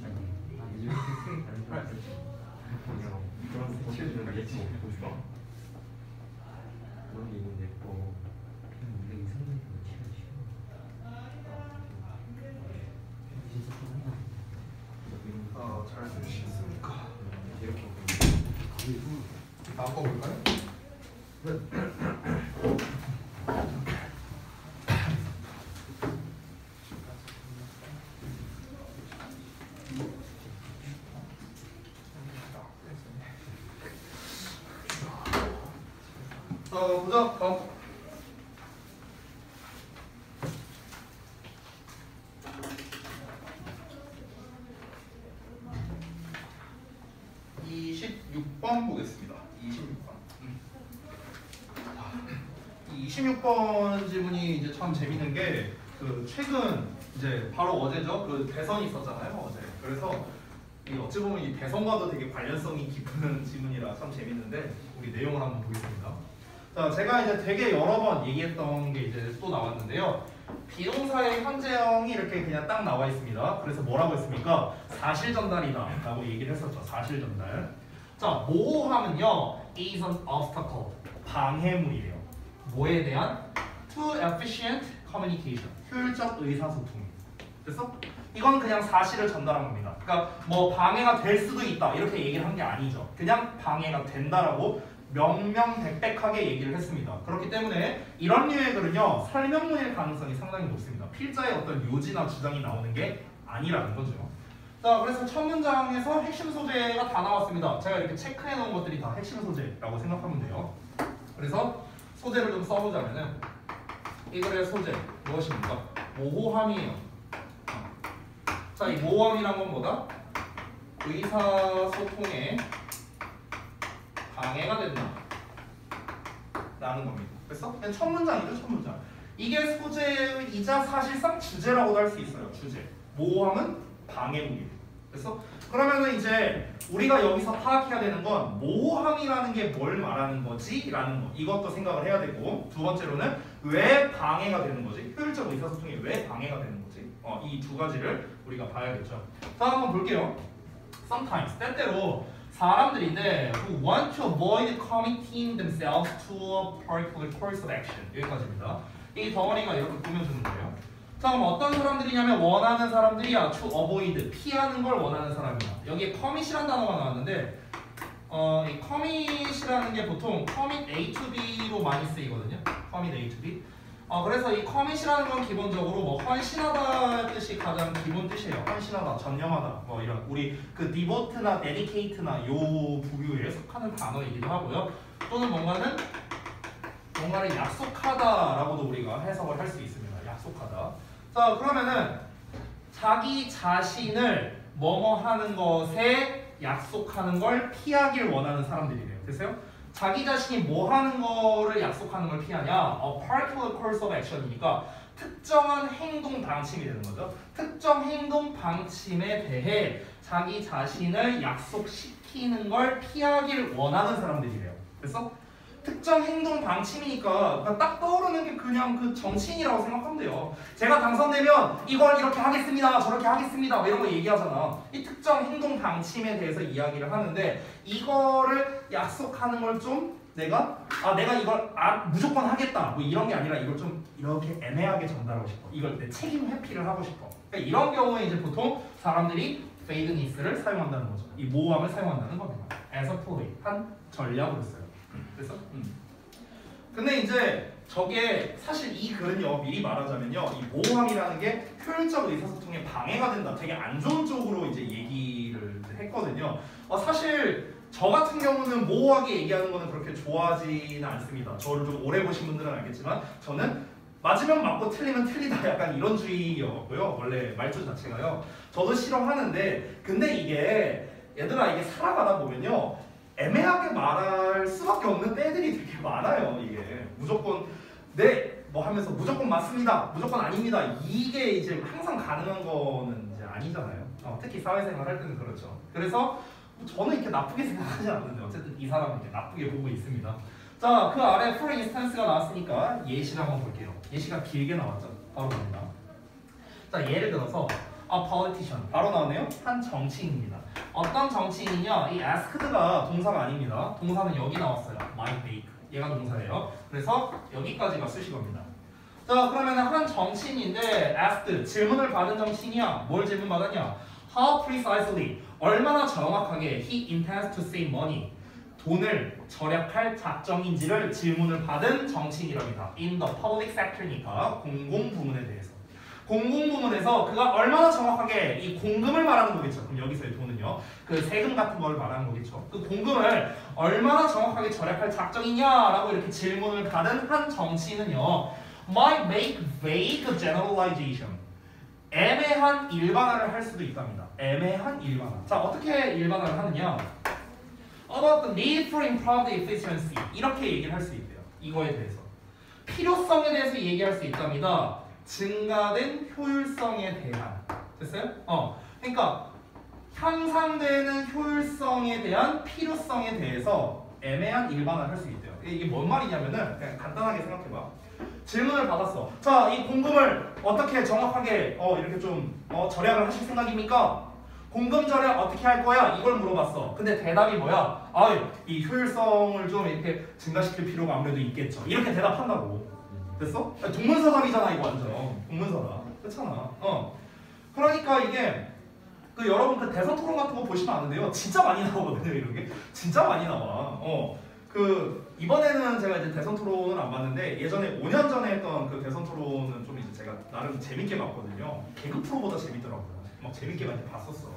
아니 이렇게 세게 다른 줄 알았지. 그런 본체들은 예측 먹고 싶어. 그런 게 있는데 뭐 근데 이성적인 거 치가 쉬워. 진짜 한다. 잘 쓰셨습니까? 이렇게 바꿔볼까요? 보자. 다음. (26번) 보겠습니다. 26번. 26번 질문이 이제 참 재밌는 게 그 최근 이제 바로 어제죠. 그 대선이 있었잖아요. 어제. 그래서 이 어찌 보면 이 대선과도 되게 관련성이 깊은 질문이라 참 재밌는데 우리 내용을 한번 보겠습니다. 자, 제가 이제 되게 여러 번 얘기했던 게 이제 또 나왔는데요. 비동사의 현재형이 이렇게 그냥 딱 나와 있습니다. 그래서 뭐라고 했습니까? 사실 전달이다 라고 얘기를 했었죠. 사실 전달. 자, 모호함은요 is an obstacle, 방해물이에요. 뭐에 대한? to efficient communication, 효율적 의사소통. 됐어? 이건 그냥 사실을 전달한 겁니다. 그러니까 뭐 방해가 될 수도 있다 이렇게 얘기를 한 게 아니죠. 그냥 방해가 된다라고 명명백백하게 얘기를 했습니다. 그렇기 때문에 이런 류의 글은요 설명문일 가능성이 상당히 높습니다. 필자의 어떤 요지나 주장이 나오는 게 아니라는 거죠. 자, 그래서 첫 문장에서 핵심 소재가 다 나왔습니다. 제가 이렇게 체크해 놓은 것들이 다 핵심 소재라고 생각하면 돼요. 그래서 소재를 좀 써보자면은 이 글의 소재 무엇입니까? 모호함이에요. 자, 이 모호함이란 건 뭐다? 의사소통에 방해가 된다 라는 겁니다. 그래서 그냥 첫 문장이죠. 첫 문장. 이게 소재이자 사실상 주제라고도 할 수 있어요. 주제. 모호함은 방해물이에요. 그래서 그러면은 이제 우리가 여기서 파악해야 되는 건 모호함이라는 게 뭘 말하는 거지? 라는 거. 이것도 생각을 해야 되고, 두 번째로는 왜 방해가 되는 거지? 효율적 의사소통이 왜 방해가 되는 거지? 이 두 가지를 우리가 봐야겠죠. 자, 한번 볼게요. Sometimes, 때때로 사람들인데 who want to avoid committing themselves to a particular course of action. 여기까지입니다. 이 덩어리가 이렇게 꾸며주는 거예요. 자, 그럼 어떤 사람들이냐면 원하는 사람들이야. to avoid, 피하는 걸 원하는 사람이야. 여기에 commit이라는 단어가 나왔는데 이 commit이라는 게 보통 commit A to B로 많이 쓰이거든요. commit A to B. 그래서 이 commit이라는 건 기본적으로 뭐 헌신하다 뜻이 가장 기본 뜻이에요. 헌신하다, 전념하다, 뭐 이런 우리 그 devote나 dedicate나 요 부류에 속하는 단어이기도 하고요. 또는 뭔가를 약속하다라고도 우리가 해석을 할 수 있습니다. 약속하다. 자, 그러면은 자기 자신을 뭐뭐 하는 것에 약속하는 걸 피하길 원하는 사람들이래요. 됐어요? 자기 자신이 뭐 하는 거를 약속하는 걸 피하냐? particular course of action이니까 특정한 행동 방침이 되는 거죠. 특정 행동 방침에 대해 자기 자신을 약속시키는 걸 피하길 원하는 사람들이래요. 그래서 특정 행동 방침이니까 딱 떠오르는 게 그냥 그 정치인이라고 생각하면 돼요. 제가 당선되면 이걸 이렇게 하겠습니다, 저렇게 하겠습니다, 뭐 이런 거 얘기하잖아. 이 특정 행동 방침에 대해서 이야기를 하는데 이거를 약속하는 걸 좀 내가 이걸 무조건 하겠다 뭐 이런 게 아니라 이걸 좀 이렇게 애매하게 전달하고 싶어. 이걸 내 책임 회피를 하고 싶어. 그러니까 이런 경우에 이제 보통 사람들이 페이드니스를 사용한다는 거죠. 이 모호함을 사용한다는 겁니다. as a play, 한 전략으로 써요. 그래서 근데 이제 저게 사실 이 글은요 미리 말하자면요 이 모호함이라는 게 효율적 의사소통에 방해가 된다, 되게 안 좋은 쪽으로 이제 얘기를 했거든요. 사실 저 같은 경우는 모호하게 얘기하는 거는 그렇게 좋아하지는 않습니다. 저를 좀 오래 보신 분들은 알겠지만 저는 맞으면 맞고 틀리면 틀리다 약간 이런 주의였고요. 원래 말투 자체가요. 저도 싫어하는데 근데 이게 얘들아 이게 살아가다 보면요 애매하게 말할 수밖에 없는 때들이 되게 많아요. 이게 무조건 뭐 하면서 무조건 맞습니다, 무조건 아닙니다, 이게 이제 항상 가능한 거는 이제 아니잖아요. 특히 사회생활 할 때는 그렇죠. 그래서 저는 이렇게 나쁘게 생각하지 않는데 어쨌든 이 사람은 이렇게 나쁘게 보고 있습니다. 자, 그 아래 for instance가 나왔으니까 예시를 한번 볼게요. 예시가 길게 나왔죠. 바로 갑니다. 자, 예를 들어서 politician 바로 나오네요. 한 정치인입니다. 어떤 정치인이냐? 이 asked가 동사가 아닙니다. 동사는 여기 나왔어요. might make. 얘가 동사예요. 그래서 여기까지가 수식어입니다. 자, 그러면 한 정치인인데 asked, 질문을 받은 정치인이야. 뭘 질문 받았냐? How precisely, 얼마나 정확하게 he intends to save money, 돈을 절약할 작정인지를 질문을 받은 정치인이랍니다. In the public sector니까 공공부문에 대해서. 공공부문에서 그가 얼마나 정확하게 이 공금을 말하는 거겠죠. 그럼 여기서의 돈은요, 그 세금 같은 걸 말하는 거겠죠. 그 공금을 얼마나 정확하게 절약할 작정이냐라고 이렇게 질문을 받은 한 정치인은요, might make vague generalization, 애매한 일반화를 할 수도 있답니다. 애매한 일반화. 자, 어떻게 일반화를 하느냐? About the need for improved efficiency, 이렇게 얘기를 할 수 있대요. 이거에 대해서. 필요성에 대해서 얘기할 수 있답니다. 증가된 효율성에 대한. 됐어요? 그러니까 향상되는 효율성에 대한 필요성에 대해서 애매한 일반화를 할 수 있대요. 이게 뭔 말이냐면은 그냥 간단하게 생각해봐. 질문을 받았어. 자, 이 공금을 어떻게 정확하게 이렇게 좀 절약을 하실 생각입니까? 공금 절약 어떻게 할 거야? 이걸 물어봤어. 근데 대답이 뭐야? 이 효율성을 좀 이렇게 증가시킬 필요가 아무래도 있겠죠. 이렇게 대답한다고. 됐어? 동문서답이잖아 이거 완전. 동문서답. 그렇잖아. 그러니까 이게 여러분 그 대선 토론 같은 거 보시면 아는데요. 진짜 많이 나오거든요. 이런 게. 진짜 많이 나와. 이번에는 제가 이제 대선 토론을 안 봤는데 예전에 5년 전에 했던 그 대선 토론은 좀 이제 제가 나름 재밌게 봤거든요. 개그 프로보다 재밌더라고요. 막 재밌게 많이 봤었어.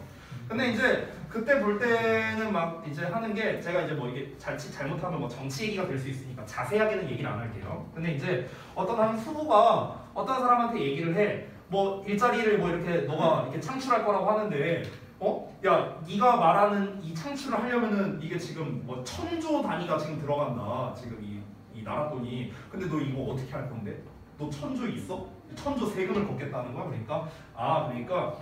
근데 이제 그때 볼 때는 막 이제 하는 게 제가 이제 뭐 이게 잘못하면 뭐 정치 얘기가 될 수 있으니까 자세하게는 얘기를 안 할게요. 근데 이제 어떤 한 후보가 어떤 사람한테 얘기를 해. 뭐 일자리를 뭐 이렇게 너가 이렇게 창출할 거라고 하는데 야, 네가 말하는 이 창출을 하려면은 이게 지금 뭐 1000조 단위가 지금 들어간다. 지금 이 나라 돈이. 근데 너 이거 어떻게 할 건데? 너 1000조 있어? 1000조 세금을 걷겠다는 거야? 그러니까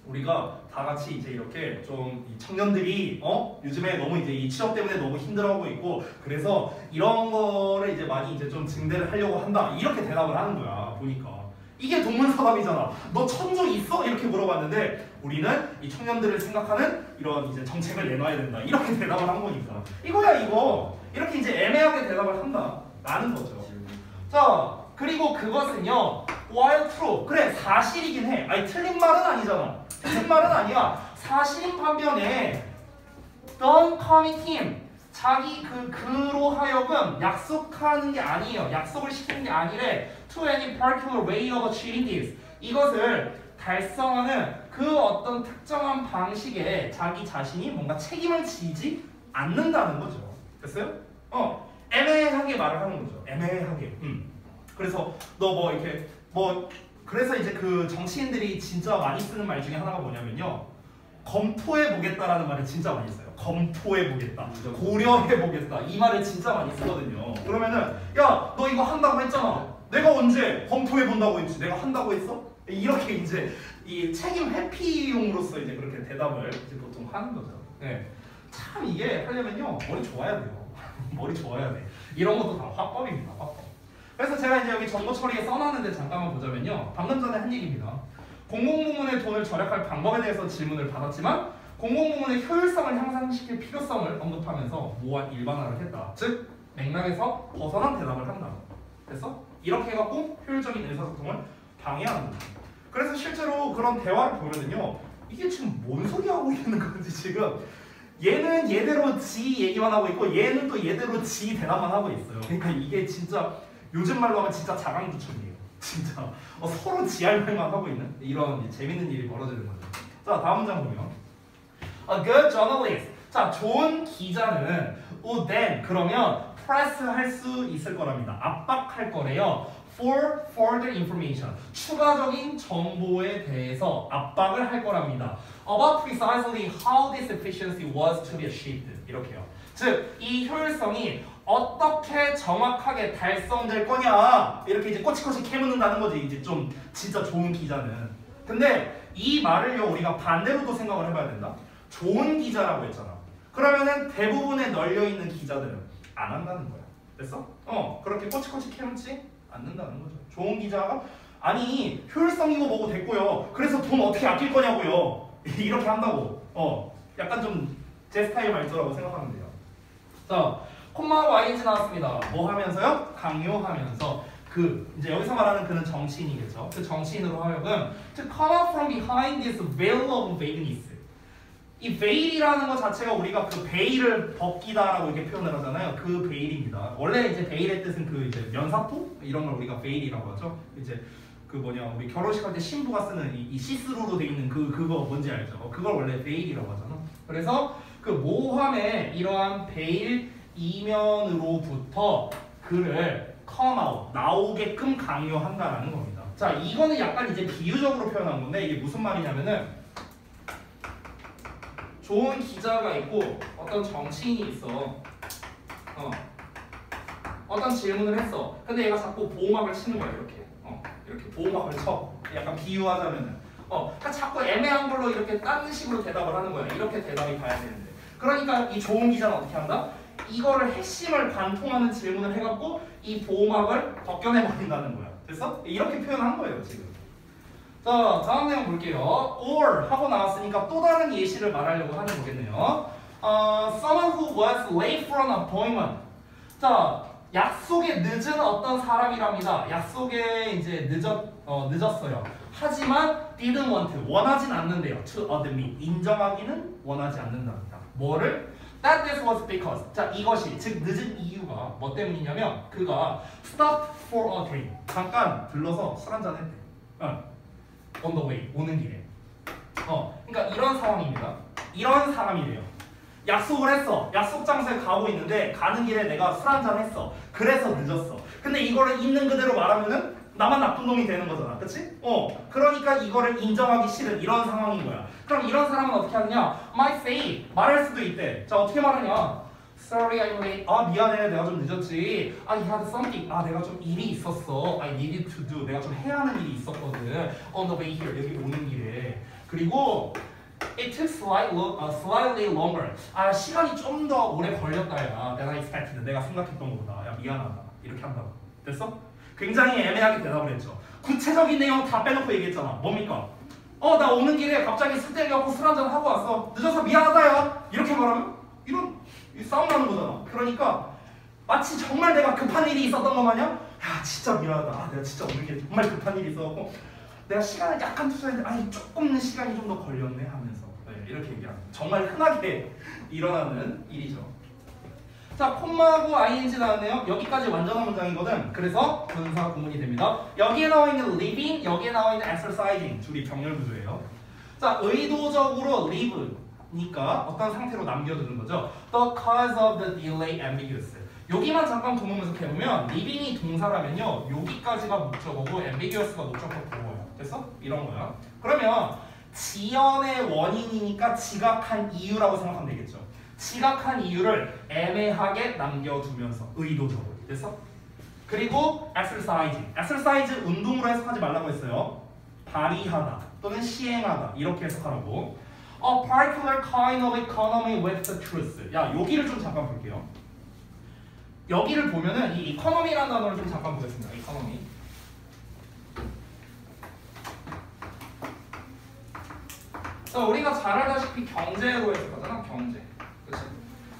우리가 다 같이 이제 이렇게 좀 이 청년들이 요즘에 너무 이제 이 취업 때문에 너무 힘들어하고 있고 그래서 이런 거를 이제 많이 이제 좀 증대를 하려고 한다. 이렇게 대답을 하는 거야. 보니까. 이게 동문서답이잖아. 너 1000조 있어? 이렇게 물어봤는데 우리는 이 청년들을 생각하는 이런 이제 정책을 내놔야 된다. 이렇게 대답을 한 거니까. 이거야 이거. 이렇게 이제 애매하게 대답을 한다라는 거죠. 자, 그리고 그것은요. while true. 그래 사실이긴 해. 아니 틀린 말은 아니잖아. 틀린 말은 아니야. 사실인 반면에 don't commit him. 자기 그로 하여금 약속하는 게 아니에요. 약속을 시키는 게 아니래. To any particular way of achieving this. 이것을 달성하는 그 어떤 특정한 방식에 자기 자신이 뭔가 책임을 지지 않는다는 거죠. 됐어요? 애매하게 말을 하는 거죠. 애매하게. 그래서 너 뭐 이렇게 그래서 이제 그 정치인들이 진짜 많이 쓰는 말 중에 하나가 뭐냐면요. 검토해 보겠다라는 말을 진짜 많이 써요. 검토해 보겠다. 고려해 보겠다. 이 말을 진짜 많이 쓰거든요. 그러면은 야, 너 이거 한다고 했잖아. 내가 언제 검토해 본다고 했지? 내가 한다고 했어? 이렇게 이제 이 책임 회피용으로서 이제 그렇게 대답을 이제 보통 하는 거죠. 네. 참 이게 하려면요. 머리 좋아야 돼요. 머리 좋아야 돼. 이런 것도 다 화법입니다. 화법. 그래서 제가 이제 여기 정보 처리에 써놨는데 잠깐만 보자면요. 방금 전에 한 얘기입니다. 공공부문의 돈을 절약할 방법에 대해서 질문을 받았지만 공공부문의 효율성을 향상시킬 필요성을 언급하면서 모호한 일반화를 했다. 즉 맥락에서 벗어난 대답을 한다. 됐어? 이렇게 해갖고 효율적인 의사소통을 방해하는 거죠. 그래서 실제로 그런 대화를 보면은요. 이게 지금 뭔 소리 하고 있는 건지 지금 얘는 얘대로 지 얘기만 하고 있고 얘는 또 얘대로 지 대답만 하고 있어요. 그러니까 이게 진짜 요즘 말로 하면 진짜 자강두천이에요. 진짜 서로 지할 말만 하고 있는 이런 재밌는 일이 벌어지는 거죠. 자, 다음 문장 보면 A good journalist. 자, 좋은 기자는 would then 그러면 press 할 수 있을 거랍니다. 압박할 거래요. For further information. 추가적인 정보에 대해서 압박을 할 거랍니다. About precisely how this efficiency was to be achieved. 이렇게요. 즉, 이 효율성이 어떻게 정확하게 달성될 거냐 이렇게 이제 꼬치꼬치 캐묻는다는 거지. 이제 좀 진짜 좋은 기자는. 근데 이 말을요 우리가 반대로도 생각을 해봐야 된다. 좋은 기자라고 했잖아. 그러면은 대부분의 널려있는 기자들은 안 한다는 거야. 됐어? 그렇게 꼬치꼬치 캐묻지 않는다는 거죠. 좋은 기자가 아니 효율성이고 뭐고 됐고요. 그래서 돈 어떻게 아낄 거냐고요. 이렇게 한다고. 약간 좀 제 스타일 말투라고 생각하면 돼요. 자, 콤마하고 ing 나왔습니다. 뭐 하면서요? 강요하면서. 이제 여기서 말하는 그는 정치인이겠죠. 그 정치인으로 하여금 to come out from behind this veil of vagueness. 이 veil이라는 것 자체가 우리가 그 베일을 벗기다라고 이렇게 표현을 하잖아요. 그 베일입니다. 원래 이제 베일의 뜻은 그 이제 면사포 이런 걸 우리가 베일이라고 하죠. 이제 우리 결혼식 할 때 신부가 쓰는 이 시스루로 돼 있는 그거 뭔지 알죠? 그걸 원래 베일이라고 하잖아. 그래서 그 모함의 이러한 베일 이면으로부터 그를 come out, 나오게끔 강요한다라는 겁니다. 자, 이거는 약간 이제 비유적으로 표현한 건데 이게 무슨 말이냐면은 좋은 기자가 있고 어떤 정치인이 있어. 어떤 질문을 했어. 근데 얘가 자꾸 보호막을 치는 거야. 이렇게. 이렇게 보호막을 쳐. 약간 비유하자면은. 그러니까 자꾸 애매한 걸로 이렇게 딴 식으로 대답을 하는 거야. 이렇게 대답이 가야 되는데. 그러니까 이 좋은 기자는 어떻게 한다? 이거를 핵심을 관통하는 질문을 해갖고 이 보호막을 벗겨내버린다는 거야. 됐어? 이렇게 표현한 거예요 지금. 자, 다음 내용 볼게요. or 하고 나왔으니까 또 다른 예시를 말하려고 하는 거겠네요. Someone who was late for an appointment. 자, 약속에 늦은 어떤 사람이랍니다. 약속에 이제 늦었어요. 하지만 didn't want to, 원하진 않는데요. to admit, 인정하기는 원하지 않는답니다. 뭐를? That this was because. 자, 이것이 즉 늦은 이유가 뭐 때문이냐면 그가 stopped for a drink. 잠깐 들러서 술 한잔 했대. On the way, 오는 길에. 그러니까 이런 상황입니다. 이런 사람이래요. 약속을 했어. 약속 장소에 가고 있는데 가는 길에 내가 술 한잔 했어. 그래서 늦었어. 근데 이거를 있는 그대로 말하면은 나만 나쁜 놈이 되는 거잖아. 그치? 그러니까 이거를 인정하기 싫은 이런 상황인 거야. 그럼 이런 사람은 어떻게 하느냐? might say, 말할 수도 있대. 자, 어떻게 말하냐? Sorry, I'm late. 미안해. 내가 좀 늦었지. I had something. 내가 좀 일이 있었어. I needed to do. 내가 좀 해야 하는 일이 있었거든. On the way here. 여기 오는 길에. 그리고 it took slightly longer. 시간이 좀 더 오래 걸렸다, 야. than I expected. 내가 생각했던 것보다. 야, 미안하다. 이렇게 한다고. 됐어? 굉장히 애매하게 대답을 했죠. 구체적인 내용 다 빼놓고 얘기했잖아. 뭡니까? 나 오는 길에 갑자기 술 땡겨갖고 술 한잔 하고 왔어. 늦어서 미안하다, 야. 이렇게 말하면 이런 싸움 나는 거잖아. 그러니까 마치 정말 내가 급한 일이 있었던 것 마냥 야, 진짜 미안하다. 내가 진짜 오는 길에 정말 급한 일이 있어갖고 내가 시간을 약간 투자했는데 조금 시간이 좀 더 걸렸네 하면서 이렇게 얘기하는 정말 흔하게 일어나는 일이죠. 자, 콤마하고 ing 나왔네요. 여기까지 완전한 문장이거든. 그래서 분사 구문이 됩니다. 여기에 나와 있는 living, 여기에 나와 있는 exercising 둘이 병렬 구조예요. 자, 의도적으로 live니까 어떤 상태로 남겨두는 거죠. The cause of the delay ambiguous. 여기만 잠깐 구문 분석해보면 living이 동사라면요. 여기까지가 목적어고 ambiguous가 목적어 보호예요. 됐어? 이런 거야. 그러면 지연의 원인이니까 지각한 이유라고 생각하면 되겠죠. 지각한 이유를 애매하게 남겨두면서 의도적으로. 됐어? 그리고 exercise 운동으로 해석하지 말라고 했어요. 발휘하다 또는 시행하다 이렇게 해석하라고. A particular kind of economy with the truth. 야, 여기를 좀 잠깐 볼게요. 여기를 보면은 이 economy라는 단어를 좀 잠깐 보겠습니다. economy. 자, 우리가 잘 알다시피 경제로 해석하잖아. 경제. 그치?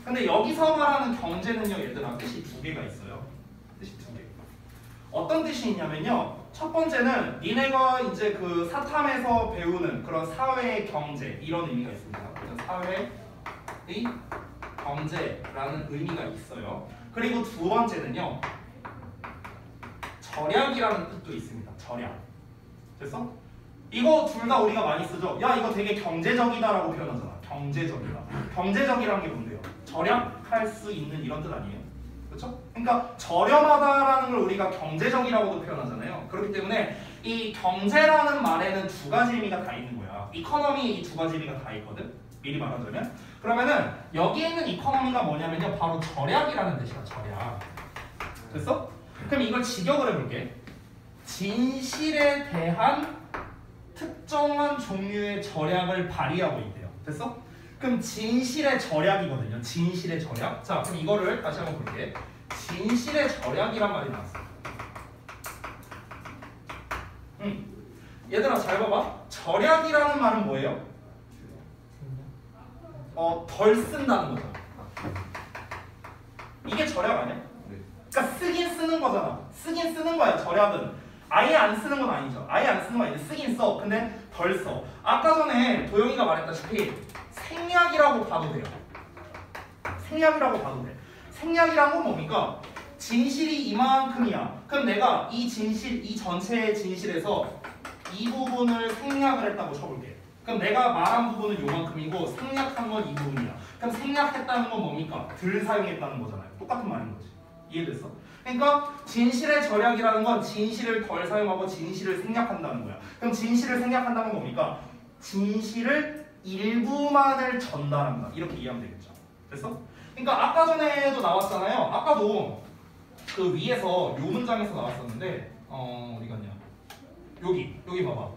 근데 여기서 말하는 경제는요, 얘들아, 뜻이 두 개가 있어요. 뜻이 두 개. 어떤 뜻이 있냐면요. 첫 번째는 니네가 이제 그 사탐에서 배우는 그런 사회의 경제 이런 의미가 있습니다. 사회의 경제라는 의미가 있어요. 그리고 두 번째는요. 절약이라는 뜻도 있습니다. 절약. 됐어? 이거 둘 다 우리가 많이 쓰죠. 야, 이거 되게 경제적이다라고 표현하잖아. 경제적이다. 경제적이라는 게 뭔데요? 절약할 수 있는 이런 뜻 아니에요? 그렇죠? 그러니까 저렴하다라는 걸 우리가 경제적이라고도 표현하잖아요. 그렇기 때문에 이 경제라는 말에는 두 가지 의미가 다 있는 거야. 이코노미 이 두 가지 의미가 다 있거든. 미리 말하자면. 그러면은 여기에 있는 이코노미가 뭐냐면요. 바로 절약이라는 뜻이야. 절약. 됐어? 그럼 이걸 직역을 해볼게. 진실에 대한 특정한 종류의 절약을 발휘하고 있대요. 됐어? 그럼 진실의 절약이거든요. 진실의 절약. 자, 그럼 이거를 다시 한번 볼게. 진실의 절약이란 말이 나왔어. 얘들아 잘 봐봐. 절약이라는 말은 뭐예요? 덜 쓴다는 거죠. 이게 절약 아니야? 그러니까 쓰긴 쓰는 거잖아. 쓰긴 쓰는 거야. 절약은. 아예 안 쓰는 건 아니죠. 아예 안 쓰는 건 아닌데 쓰긴 써. 근데 덜 써. 아까 전에 도영이가 말했다시피 생략이라고 봐도 돼요. 생략이라고 봐도 돼. 생략이란 건 뭡니까? 진실이 이만큼이야. 그럼 내가 이 진실, 이 전체의 진실에서 이 부분을 생략을 했다고 쳐볼게. 그럼 내가 말한 부분은 요만큼이고 생략한 건 이 부분이야. 그럼 생략했다는 건 뭡니까? 덜 사용했다는 거잖아요. 똑같은 말인 거지. 이해됐어? 그러니까 진실의 절약이라는 건 진실을 덜 사용하고 진실을 생략한다는 거야. 그럼 진실을 생략한다는 건 뭡니까? 진실을 일부만을 전달한다. 이렇게 이해하면 되겠죠. 됐어? 그러니까 아까 전에도 나왔잖아요. 아까도 그 위에서 요 문장에서 나왔었는데 어디 갔냐? 여기 봐봐.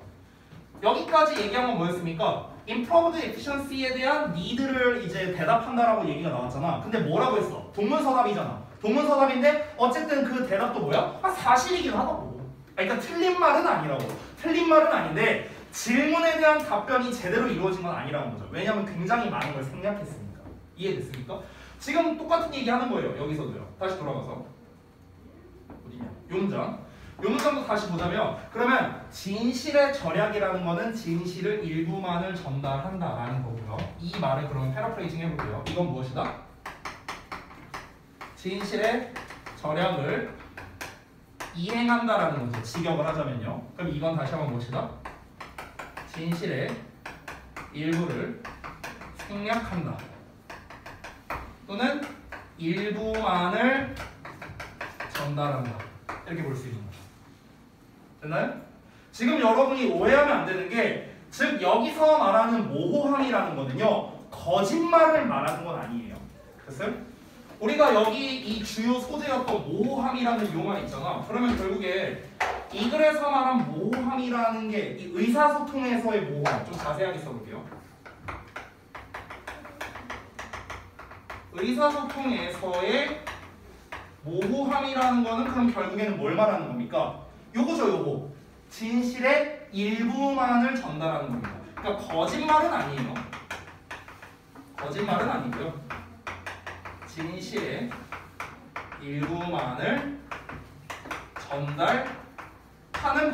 여기까지 얘기한 건 뭐였습니까? improved efficiency에 대한 need를 이제 대답한다라고 얘기가 나왔잖아. 근데 뭐라고 했어? 동문서답이잖아. 동문서답인데 어쨌든 그 대답도 뭐야? 사실이긴 하다고. 그러니까 틀린 말은 아니라고. 틀린 말은 아닌데 질문에 대한 답변이 제대로 이루어진 건 아니라는 거죠. 왜냐하면 굉장히 많은 걸 생략했으니까. 이해됐습니까? 지금 똑같은 얘기 하는 거예요. 여기서도요. 다시 돌아가서 어디냐? 요 문장. 요 문장도 다시 보자면 그러면 진실의 절약이라는 거는 진실을 일부만을 전달한다라는 거고요. 이 말을 그러면 패러프레이징 해볼게요. 이건 무엇이다? 진실의 절약을 이행한다라는 거죠. 직역을 하자면요. 그럼 이건 다시 한번 무엇이다? 진실의 일부를 생략한다. 또는 일부만을 전달한다. 이렇게 볼 수 있는 거죠. 됐나요? 지금 여러분이 오해하면 안 되는 게 즉 여기서 말하는 모호함이라는 거는요. 거짓말을 말하는 건 아니에요. 됐어요? 우리가 여기 이 주요 소재였던 모호함이라는 용어 있잖아. 그러면 결국에 이 글에서 말한 모호함이라는 게 이 의사소통에서의 모호함. 좀 자세하게 써볼게요. 의사소통에서의 모호함이라는 거는 그럼 결국에는 뭘 말하는 겁니까? 요거죠, 요거. 진실의 일부만을 전달하는 겁니다. 그러니까 거짓말은 아니에요. 거짓말은 아니고요. 진실의 일부만을 전달하는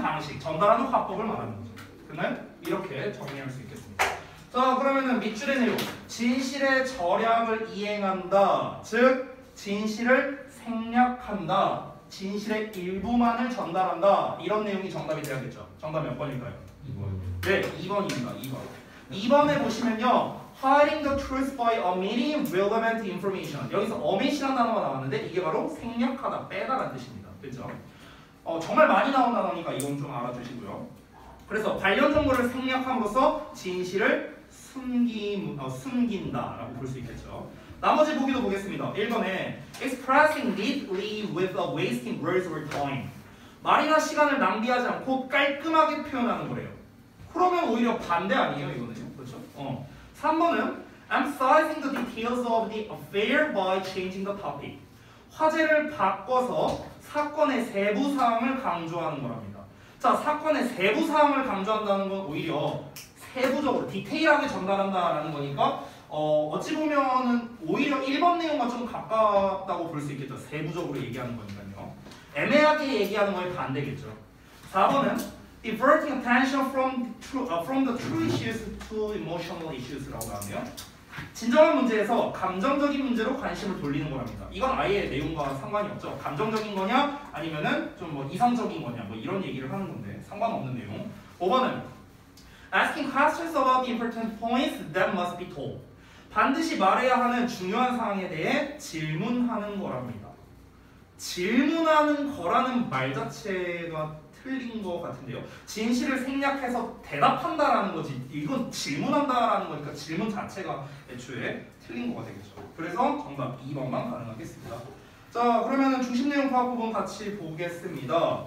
방식, 전달하는 화법을 말하는 거죠. 됐나요? 이렇게 정리할 수 있겠습니다. 자, 그러면은 밑줄의 내용. 진실의 절약을 이행한다. 즉, 진실을 생략한다. 진실의 일부만을 전달한다. 이런 내용이 정답이 돼야겠죠. 정답 몇 번일까요? 2번. 네, 2번입니다. 2번. 2번에 보시면요. Hiding the truth by omitting relevant information. 여기서 omit이라는 단어가 나왔는데 이게 바로 생략하다, 빼다라는 뜻입니다. 그렇죠? 정말 많이 나온 단어니까 이건 좀 알아두시고요. 그래서 관련 정보를 생략함으로써 진실을 숨긴다라고 볼 수 있겠죠. 나머지 보기도 보겠습니다. 1번에 expressing neatly without wasting words or time. 말이나 시간을 낭비하지 않고 깔끔하게 표현하는 거래요. 그러면 오히려 반대 아니에요, 이거는요? 그렇죠? 3번은 emphasizing the details of the affair by changing the topic. 화제를 바꿔서 사건의 세부 사항을 강조하는 거랍니다. 자, 사건의 세부 사항을 강조한다는 건 오히려 세부적으로 디테일하게 전달한다라는 거니까 어찌 보면은 오히려 1번 내용과 좀 가깝다고 볼 수 있겠죠. 세부적으로 얘기하는 거니까요. 애매하게 얘기하는 거에 반대겠죠. 4번은 diverting attention from the true issues to emotional issues라고 하네요. 진정한 문제에서 감정적인 문제로 관심을 돌리는 거랍니다. 이건 아예 내용과 상관이 없죠. 감정적인 거냐 아니면은 좀 뭐 이성적인 거냐 뭐 이런 얘기를 하는 건데 상관없는 내용. 5번은 asking questions about the important points that must be told. 반드시 말해야 하는 중요한 사항에 대해 질문하는 거랍니다. 질문하는 거라는 말 자체가 틀린 것 같은데요. 진실을 생략해서 대답한다라는 거지 이건 질문한다라는 거니까 질문 자체가 애초에 틀린 거가 되겠죠. 그래서 정답 2번만 가능하겠습니다. 자, 그러면은 중심 내용 파악 부분 같이 보겠습니다.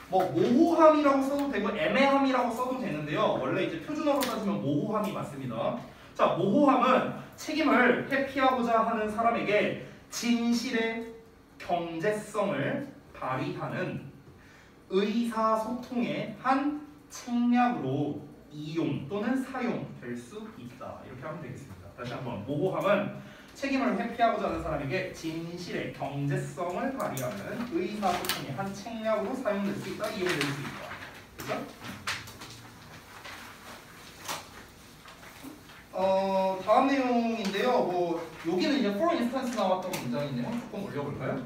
뭐 모호함이라고 써도 되고 애매함이라고 써도 되는데요. 원래 이제 표준어로 따지면 모호함이 맞습니다. 자, 모호함은 책임을 회피하고자 하는 사람에게 진실의 경제성을 발휘하는 의사소통의 한 책략으로 이용 또는 사용될 수 있다. 이렇게 하면 되겠습니다. 다시 한번 모호함은 책임을 회피하고자 하는 사람에게 진실의 경제성을 발휘하는 의사소통의 한 책략으로 사용될 수 있다. 이용될 수 있다. 그렇죠? 다음 내용인데요. 뭐 여기는 이제 for instance 나왔던 문장인데요. 조금 올려볼까요?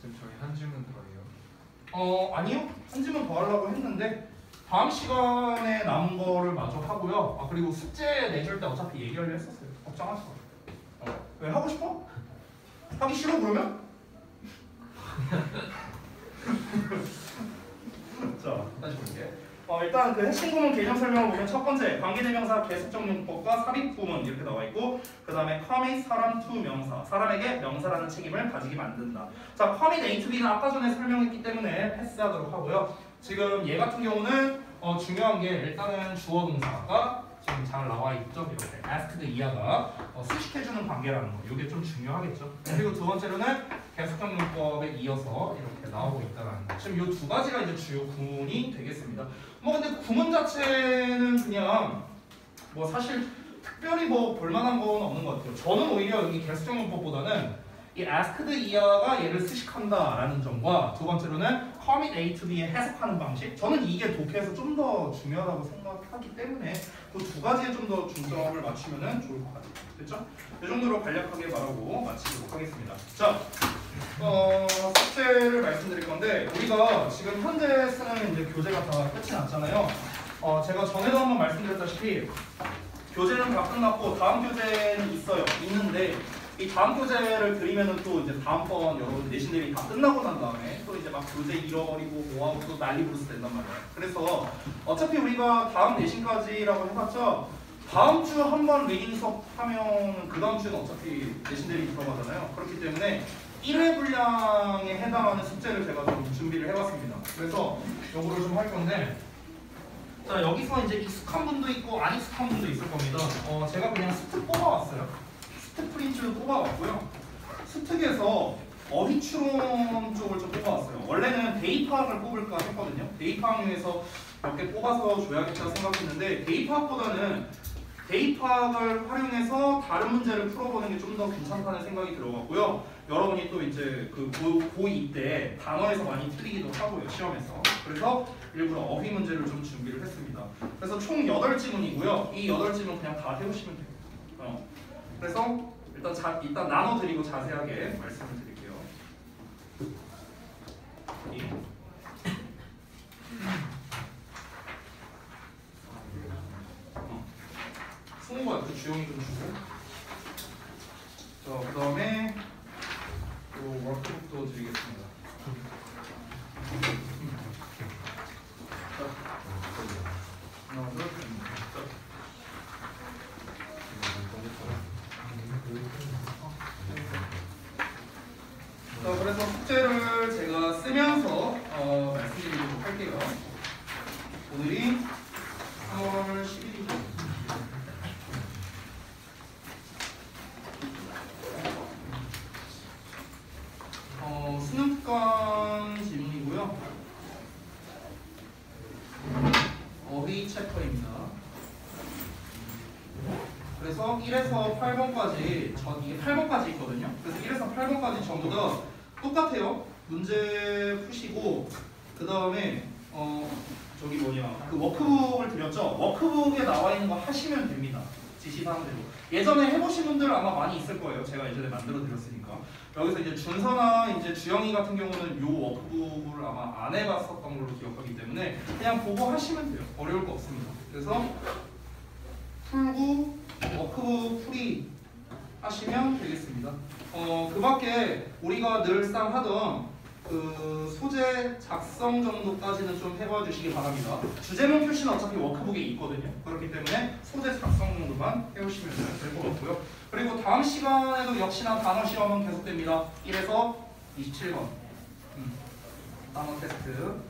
지금 저희 한 질문 더해요. 아니요. 한 질문 더 하려고 했는데 다음 시간에 남은 거를 마저 하고요. 그리고 숙제 내줄 때 어차피 얘기하려 했었어요. 걱정하지 마. 왜 하고 싶어? 하기 싫어 그러면? 자, 다시 볼게. 일단 그 핵심 구문 개념 설명을 보면 첫 번째 관계대명사 계속적 용법과 삽입 구문 이렇게 나와 있고 그 다음에 commit 사람 to 명사 사람에게 명사라는 책임을 가지게 만든다. 자 commit A to B는 아까 전에 설명했기 때문에 패스하도록 하고요. 지금 얘 같은 경우는 중요한 게 일단은 주어 동사가 지금 잘 나와 있죠. 이렇게 asked 이하가 수식해주는 관계라는 거 이게 좀 중요하겠죠. 그리고 두 번째로는 계속적 용법에 이어서 이렇게 나오고 있다는 거. 지금 이 두 가지가 이제 주요 구문이 되겠습니다. 뭐 근데 구문 자체는 그냥 뭐 사실 특별히 뭐 볼만한 건 없는 것 같아요. 저는 오히려 여기 계속적 용법보다는 이 asked 이하가 얘를 수식한다라는 점과 두 번째로는 commit A to B에 해석하는 방식 저는 이게 독해에서 좀 더 중요하다고 생각하기 때문에 그 두 가지에 좀 더 중점을 맞추면 좋을 것 같아요. 됐죠? 이 정도로 간략하게 말하고 마치도록 하겠습니다. 자, 숙제를 말씀드릴 건데 우리가 지금 현재 쓰는 이제 교재가 다 끝이 났잖아요. 제가 전에도 한번 말씀드렸다시피 교재는 다 끝났고 다음 교재는 있는데 이 다음 교재를 드리면은 또 이제 다음번 여러분 내신들이 다 끝나고 난 다음에 또 이제 막 교재 잃어버리고 뭐하고 또 난리 부르스 된단 말이에요. 그래서 어차피 우리가 다음 내신까지라고 해봤자 다음 주 한 번 리딩 수업 하면 그 다음 주는 어차피 내신들이 들어가잖아요. 그렇기 때문에 1회 분량에 해당하는 숙제를 제가 좀 준비를 해봤습니다. 그래서 요거를 좀 할 건데 자 여기서 이제 익숙한 분도 있고 안 익숙한 분도 있을 겁니다. 제가 그냥 스특 뽑아왔어요. 스특 프린트를 뽑아왔고요. 스특에서 어휘 추론 쪽을 좀 뽑아왔어요. 원래는 대입학을 뽑을까 했거든요. 대입학용에서 몇 개 뽑아서 줘야겠다 생각했는데 대입학보다는 대입학을 활용해서 다른 문제를 풀어보는 게 좀 더 괜찮다는 생각이 들어갔고요. 여러분이 또 이제 그 고2 때 단어에서 많이 틀리기도 하고요. 시험에서. 그래서 일부러 어휘 문제를 좀 준비를 했습니다. 그래서 총 8지문이고요. 이 8지문 그냥 다 해오시면 돼요. 그래서 일단 나눠드리고 자세하게 말씀을 드릴게요. 승우가 그 주영이 좀 주고 자, 그 다음에 또 워크북도 드리겠습니다. 하나, 둘, 자, 그래서 숙제를 제가 쓰면서 말씀드리도록 할게요. 오늘이 3월 11일이죠. 수능 특강 질문이고요. 어휘 챕터입니다. 그래서 1에서 8번까지 이게 8번까지 있거든요. 그래서 1에서 8번까지 전부 다 똑같아요. 문제 푸시고 그 다음에 그 워크북을 드렸죠. 워크북에 나와 있는 거 하시면 됩니다. 지시사항대로. 예전에 해보신 분들 아마 많이 있을 거예요. 제가 예전에 만들어 드렸으니까. 여기서 이제 준서나 이제 주영이 같은 경우는 요 워크북을 아마 안 해봤었던 걸로 기억하기 때문에 그냥 보고 하시면 돼요. 어려울 거 없습니다. 그래서 풀고 워크북 풀이 하시면 되겠습니다. 그 밖에 우리가 늘상 하던 그 소재 작성 정도까지는 좀 해봐 주시기 바랍니다. 주제문 표시는 어차피 워크북에 있거든요. 그렇기 때문에 소재 작성 정도만 해오시면 될 것 같고요. 그리고 다음 시간에도 역시나 단어 시험은 계속됩니다. 1에서 27번 단어 테스트.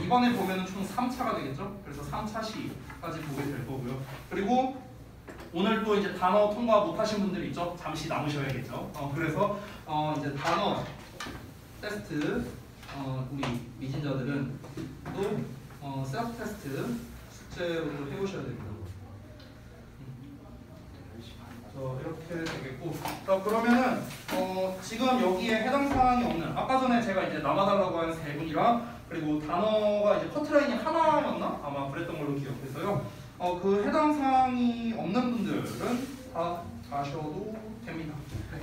이번에 보면 총 3차가 되겠죠. 그래서 3차 시까지 보게 될 거고요. 그리고 오늘 또 이제 단어 통과 못하신 분들 있죠. 잠시 남으셔야겠죠. 그래서 이제 단어 테스트 우리 미진자들은 또 셀프 테스트 숙제로 해오셔야 됩니다. 이렇게 되겠고, 자 그러면은 지금 여기에 해당 사항이 없는 아까 전에 제가 이제 남아달라고 한 세 분이랑 그리고 단어가 이제 커트라인이 하나였나 아마 그랬던 걸로 기억해서요. 그 해당 사항이 없는 분들은 다 가셔도 됩니다. 네.